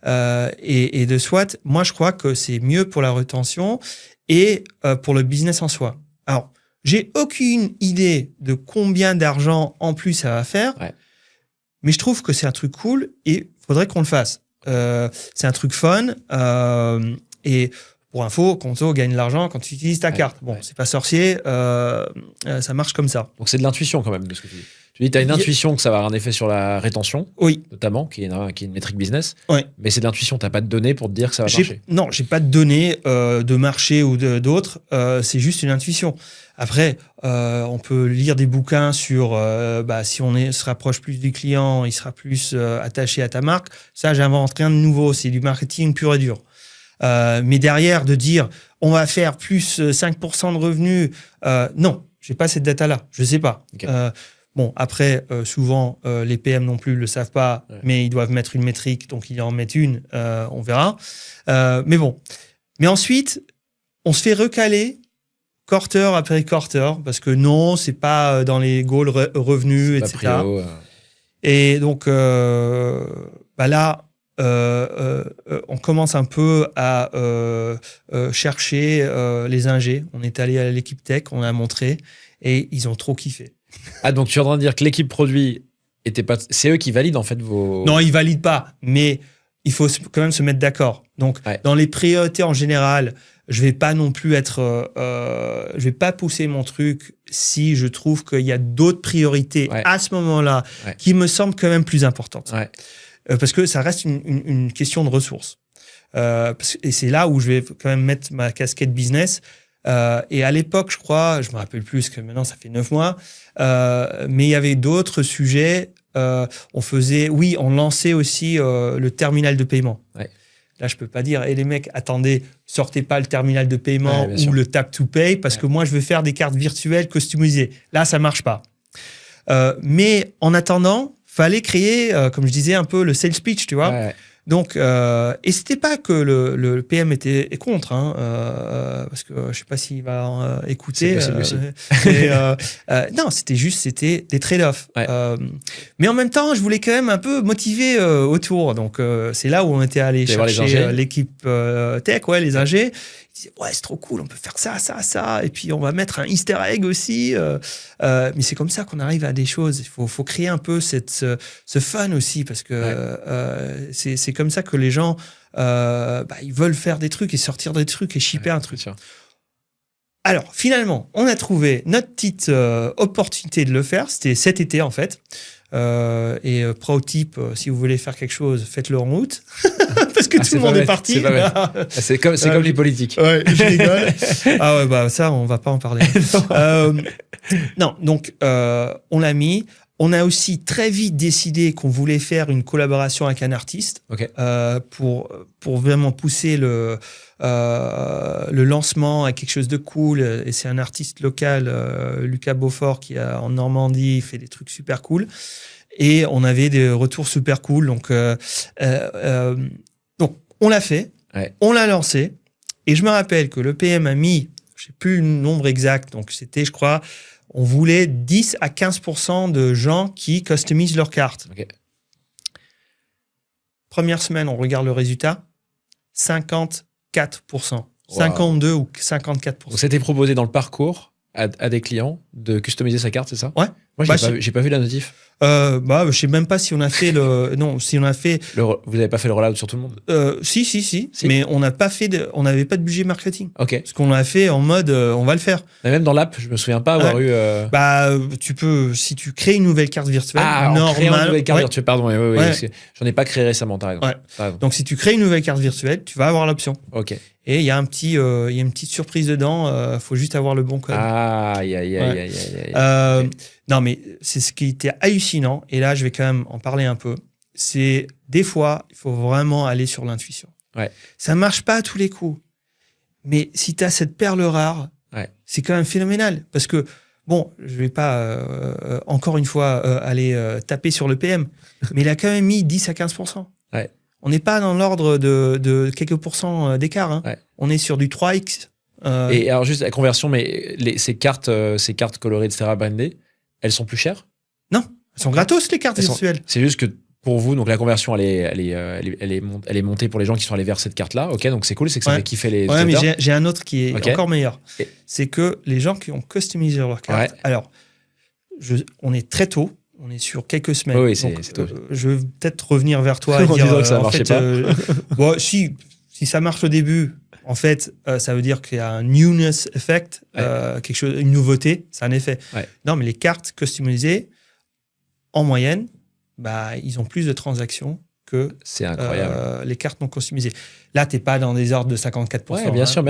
Et de soit, moi, je crois que c'est mieux pour la rétention et pour le business en soi. Alors, j'ai aucune idée de combien d'argent en plus ça va faire, mais je trouve que c'est un truc cool et faudrait qu'on le fasse. C'est un truc fun et pour info, Conto gagne de l'argent quand tu utilises ta carte. Bon, c'est pas sorcier, ça marche comme ça. Donc c'est de l'intuition quand même de ce que tu dis. Tu dis, tu as une intuition que ça va avoir un effet sur la rétention, notamment, qui est une métrique business, mais c'est de l'intuition, tu n'as pas de données pour te dire que ça va marcher. Non, j'ai pas de données de marché ou d'autres, c'est juste une intuition. Après, on peut lire des bouquins sur si on se rapproche plus du client, il sera plus attaché à ta marque. Ça, j'invente rien de nouveau, c'est du marketing pur et dur. Mais derrière, de dire on va faire plus 5% de revenus, non, j'ai pas cette data-là, je sais pas. Okay. Bon, après, souvent, les PM non plus le savent pas, mais ils doivent mettre une métrique, donc ils en mettent une, on verra. Mais bon. Mais ensuite, on se fait recaler quarter après quarter, parce que non, c'est pas dans les goals revenus, etc. Prio, Et donc, là, on commence un peu à chercher les ingés. On est allé à l'équipe tech, on a montré, et ils ont trop kiffé. Ah, donc tu es en train de dire que l'équipe produit était pas... C'est eux qui valident en fait vos... Non, ils valident pas, mais il faut quand même se mettre d'accord. Donc, dans les priorités en général, je vais pas non plus être... je vais pas pousser mon truc si je trouve qu'il y a d'autres priorités à ce moment-là qui me semblent quand même plus importantes. Parce que ça reste une question de ressources. Et c'est là où je vais quand même mettre ma casquette business. Et à l'époque, je crois, je me rappelle plus, parce que maintenant ça fait 9 mois, mais il y avait d'autres sujets. On lançait aussi le terminal de paiement. Là, je peux pas dire, les mecs, attendez, sortez pas le terminal de paiement ou le tap to pay, parce que moi, je veux faire des cartes virtuelles customisées. Là, ça marche pas. Mais en attendant, fallait créer, comme je disais, un peu le sales pitch, tu vois. Donc, et c'était pas que le PM était contre, hein, parce que je sais pas s'il va écouter. Non, c'était des trade-offs. Mais en même temps, je voulais quand même un peu motiver autour. Donc, c'est là où on était allé chercher l'équipe tech, les ingés. Ils disaient, c'est trop cool, on peut faire ça. Et puis, on va mettre un easter egg aussi. Mais c'est comme ça qu'on arrive à des choses. Il faut créer un peu ce fun aussi, parce que c'est comme ça que les gens, ils veulent faire des trucs et sortir des trucs et shipper un truc. Alors, finalement, on a trouvé notre petite opportunité de le faire. C'était cet été, en fait. Pro tip, si vous voulez faire quelque chose, faites-le en août. Parce que tout le monde est parti. C'est pas bête. C'est comme les politiques. Ouais, je rigole. Ah ouais, bah ça, on va pas en parler. Non, donc on l'a mis. On a aussi très vite décidé qu'on voulait faire une collaboration avec un artiste pour vraiment pousser le lancement à quelque chose de cool. Et c'est un artiste local, Lucas Beaufort, qui a en Normandie fait des trucs super cool. Et on avait des retours super cool. Donc on l'a fait, on l'a lancé. Et je me rappelle que le PM a mis, je sais plus le nombre exact, donc c'était, je crois, on voulait 10 à 15% de gens qui customisent leurs cartes. Première semaine, on regarde le résultat, 54%. Wow. 52 ou 54%. Donc, c'était proposé dans le parcours à des clients de customiser sa carte, c'est ça? Ouais. Moi, j'ai pas vu la notif. Je sais même pas si on a fait si on a fait. Vous avez pas fait le rollout sur tout le monde? Si. Mais on n'a pas fait on n'avait pas de budget marketing. Ok. Parce qu'on l'a fait en mode, on va le faire. Mais même dans l'app, je me souviens pas avoir eu. Tu peux, si tu crées une nouvelle carte virtuelle, en créant une nouvelle carte virtuelle, pardon. Ouais. J'en ai pas créé récemment, t'as raison. Ouais. Donc si tu crées une nouvelle carte virtuelle, tu vas avoir l'option. Ok. Et il y a une petite surprise dedans. Faut juste avoir le bon code. Aïe. Non, mais c'est ce qui était hallucinant. Et là, je vais quand même en parler un peu. C'est des fois, il faut vraiment aller sur l'intuition. Ouais. Ça marche pas à tous les coups. Mais si tu as cette perle rare, c'est quand même phénoménal. Parce que, bon, je vais pas, encore une fois, aller taper sur le PM. Mais il a quand même mis 10 à 15%. Ouais. On n'est pas dans l'ordre de quelques pourcents d'écart. Hein. Ouais. On est sur du 3x. Et alors, juste la conversion, mais ces cartes colorées, etc., brandées, elles sont plus chères? Non, elles sont gratos, les cartes virtuelles. C'est juste que pour vous, donc la conversion, elle est montée pour les gens qui sont allés vers cette carte-là. Ok, donc c'est cool, c'est que ça fait kiffer les utilisateurs. Mais j'ai un autre qui est encore meilleur. C'est que les gens qui ont customisé leur carte. Alors, on est très tôt. On est sur quelques semaines. Oui, c'est tôt. Je vais peut-être revenir vers toi et dire que ça marchait pas. Si ça marche au début, en fait, ça veut dire qu'il y a un newness effect, quelque chose, une nouveauté, c'est un effet. Ouais. Non, mais les cartes customisées, en moyenne, ils ont plus de transactions que c'est incroyable. les cartes non customisées. Là, tu n'es pas dans des ordres de 54%. Ouais, bien sûr.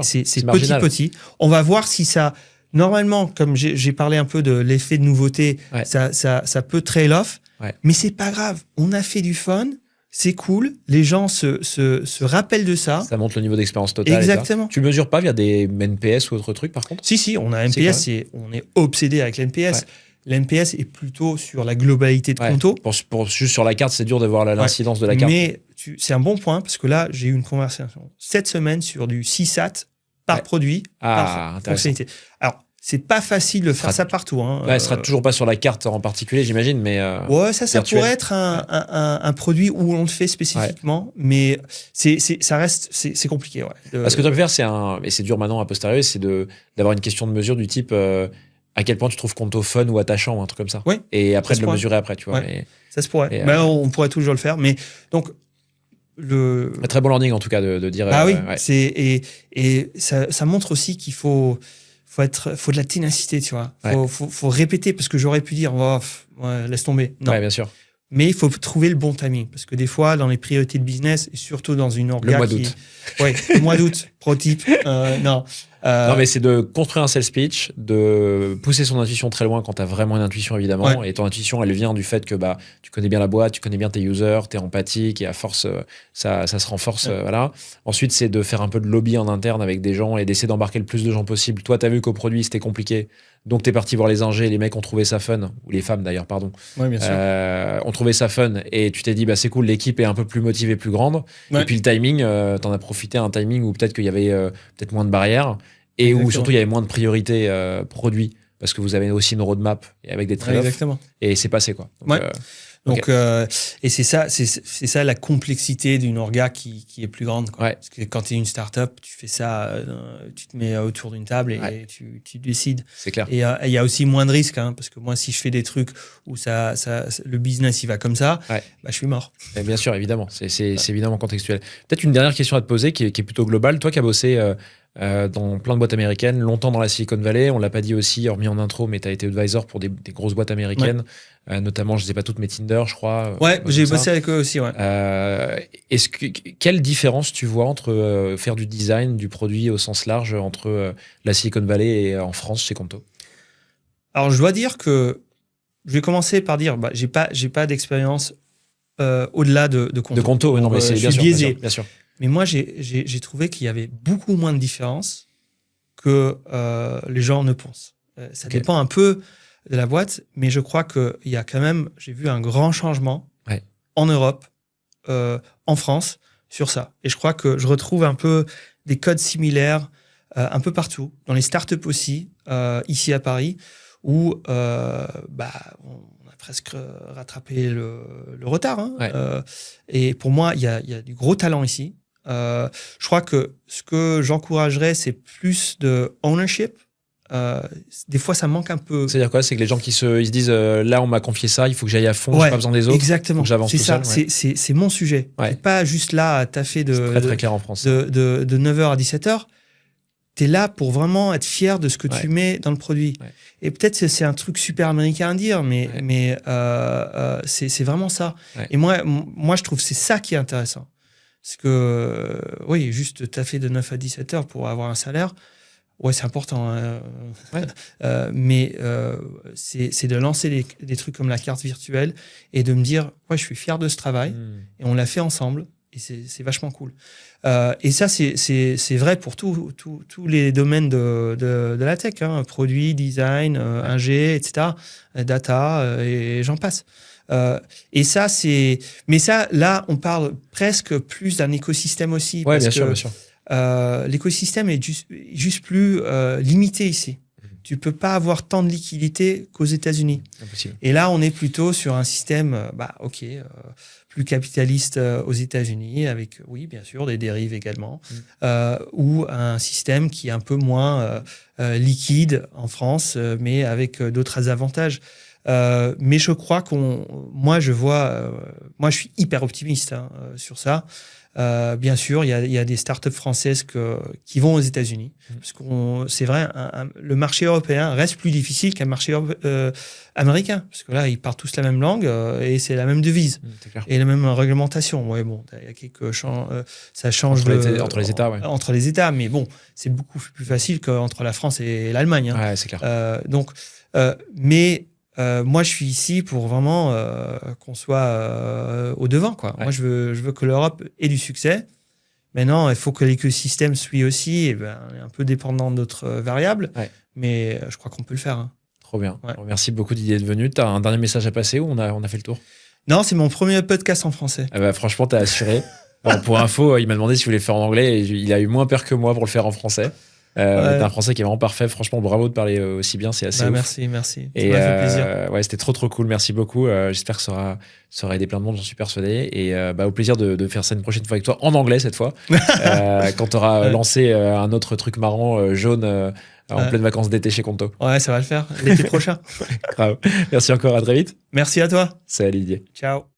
C'est petit. On va voir si ça... Normalement, comme j'ai parlé un peu de l'effet de nouveauté, ça peut trail off, mais c'est pas grave. On a fait du fun, c'est cool, les gens se rappellent de ça. Ça monte le niveau d'expérience totale. Exactement. Tu mesures pas via des NPS ou autre truc, par contre? Si, on a NPS, on est obsédé avec l'NPS. Ouais. L'NPS est plutôt sur la globalité de Conto. Juste sur la carte, c'est dur de voir l'incidence de la carte. Mais c'est un bon point, parce que là, j'ai eu une conversation cette semaine sur du CSAT par produit, par fonctionnalité. Alors, c'est pas facile de faire ça partout. Elle sera toujours pas sur la carte en particulier, j'imagine, mais ça pourrait être un produit où on le fait spécifiquement, mais ça reste compliqué. Ce que tu peux faire, et c'est dur maintenant a posteriori, c'est d'avoir une question de mesure du type à quel point tu trouves Conto fun ou attachant ou un truc comme ça. Ouais, et après de le mesurer après, tu vois. Ouais. Ça se pourrait. On pourrait toujours le faire, mais donc. Un très bon landing en tout cas de dire. Et ça montre aussi qu'il faut de la ténacité, tu vois. Faut répéter, parce que j'aurais pu dire laisse tomber. Non. Ouais, bien sûr. Mais il faut trouver le bon timing, parce que des fois, dans les priorités de business, et surtout dans une orga le mois d'août. Le mois d'août, pro type. Non, mais c'est de construire un sales pitch, de pousser son intuition très loin quand tu as vraiment une intuition, évidemment. Et ton intuition, elle vient du fait que tu connais bien la boîte, tu connais bien tes users, tu es empathique, et à force, ça se renforce. Voilà. Ensuite, c'est de faire un peu de lobby en interne avec des gens et d'essayer d'embarquer le plus de gens possible. Toi, tu as vu qu'au produit, c'était compliqué. Donc, tu es parti voir les ingés, les mecs ont trouvé ça fun, ou les femmes d'ailleurs, pardon. Oui, bien sûr. Ont trouvé ça fun, et tu t'es dit, c'est cool, l'équipe est un peu plus motivée, plus grande. Et puis le timing, t'en as profité, un timing où peut-être qu'il y avait peut-être moins de barrières. Et où surtout il y avait moins de priorité produit, parce que vous avez aussi une roadmap avec des trade-offs, et c'est passé quoi. Donc, et c'est ça la complexité d'une orga qui est plus grande, quoi. Parce que quand tu es une startup, tu fais ça, tu te mets autour d'une table et tu décides. C'est clair. Et il y a aussi moins de risques, parce que moi, si je fais des trucs où le business il va comme ça, je suis mort. Et bien sûr, évidemment, c'est évidemment contextuel. Peut-être une dernière question à te poser qui est plutôt globale. Toi qui as bossé dans plein de boîtes américaines, longtemps dans la Silicon Valley. On l'a pas dit aussi, hormis en intro, mais tu as été advisor pour des grosses boîtes américaines, notamment, je sais pas toutes, mais Tinder, je crois. Ouais, j'ai bossé avec eux aussi, ouais. Quelle différence tu vois entre faire du design, du produit au sens large, entre la Silicon Valley et en France chez Conto? Alors, je dois dire que je vais commencer par dire, j'ai pas d'expérience au-delà de Conto. De Conto, non, mais c'est bien sûr, biaisé. Bien sûr. Mais moi, j'ai trouvé qu'il y avait beaucoup moins de différence que les gens ne pensent. Ça dépend un peu de la boîte, mais je crois qu'il y a quand même, j'ai vu un grand changement en Europe, en France, sur ça. Et je crois que je retrouve un peu des codes similaires un peu partout, dans les startups aussi, ici à Paris, où on a presque rattrapé le retard. Hein. Et pour moi, il y a du gros talent ici. Je crois que ce que j'encouragerais, c'est plus de ownership. Des fois, ça manque un peu. C'est-à-dire quoi? C'est que les gens ils se disent là, on m'a confié ça, il faut que j'aille à fond, j'ai pas besoin des autres. Exactement. Faut que j'avance c'est tout ça. Seul, c'est mon sujet. C'est pas juste là à taffer très, très clair en France. de 9h à 17h. Tu es là pour vraiment être fier de ce que tu mets dans le produit. Et peut-être que c'est un truc super américain à dire, mais c'est vraiment ça. Et moi, je trouve que c'est ça qui est intéressant. Parce que, oui, juste taffer de 9 à 17 heures pour avoir un salaire, c'est important. Hein. Mais c'est de lancer des trucs comme la carte virtuelle et de me dire, je suis fier de ce travail et on l'a fait ensemble et c'est vachement cool. Et ça, c'est vrai pour tous les domaines de la tech, hein, produit, design, ingé, etc., data, et j'en passe. Et ça, mais ça, là, on parle presque plus d'un écosystème aussi. Oui, bien sûr. L'écosystème est juste plus limité ici. Tu peux pas avoir tant de liquidité qu'aux États-Unis. Impossible. Et là, on est plutôt sur un système, plus capitaliste aux États-Unis, avec, oui, bien sûr, des dérives également, ou un système qui est un peu moins liquide en France, mais avec d'autres avantages. Mais je crois moi, je suis hyper optimiste sur ça. Bien sûr, il y a des startups françaises qui vont aux États-Unis. Parce que c'est vrai, le marché européen reste plus difficile qu'un marché américain. Parce que là, ils parlent tous la même langue et c'est la même devise. Et la même réglementation. Ouais, bon, il y a quelques ça change entre les États. Entre les États, mais bon, c'est beaucoup plus facile qu'entre la France et l'Allemagne. Hein. Ouais, c'est clair. Moi, je suis ici pour vraiment qu'on soit au devant, quoi. Moi, je veux que l'Europe ait du succès. Maintenant, il faut que l'écosystème suive aussi. Et on est un peu dépendant d'autres variables, mais je crois qu'on peut le faire. Hein. Trop bien. Merci beaucoup Didier d'être venu. Tu as un dernier message à passer ou on a fait le tour? Non, c'est mon premier podcast en français. Franchement, tu as assuré. Alors, pour info, il m'a demandé si vous voulez le faire en anglais et il a eu moins peur que moi pour le faire en français. T'as un français qui est vraiment parfait. Franchement, bravo de parler aussi bien. C'est assez ouf. Merci. Et ça m'a fait plaisir. C'était trop cool. Merci beaucoup. J'espère que ça aura aidé plein de monde, j'en suis persuadé. Et au plaisir de faire ça une prochaine fois avec toi, en anglais cette fois. Quand tu auras lancé un autre truc marrant, jaune, en pleine vacances d'été chez Conto. Ouais, ça va le faire. L'été prochain. Grave. Merci encore. À très vite. Merci à toi. Salut Didier. Ciao.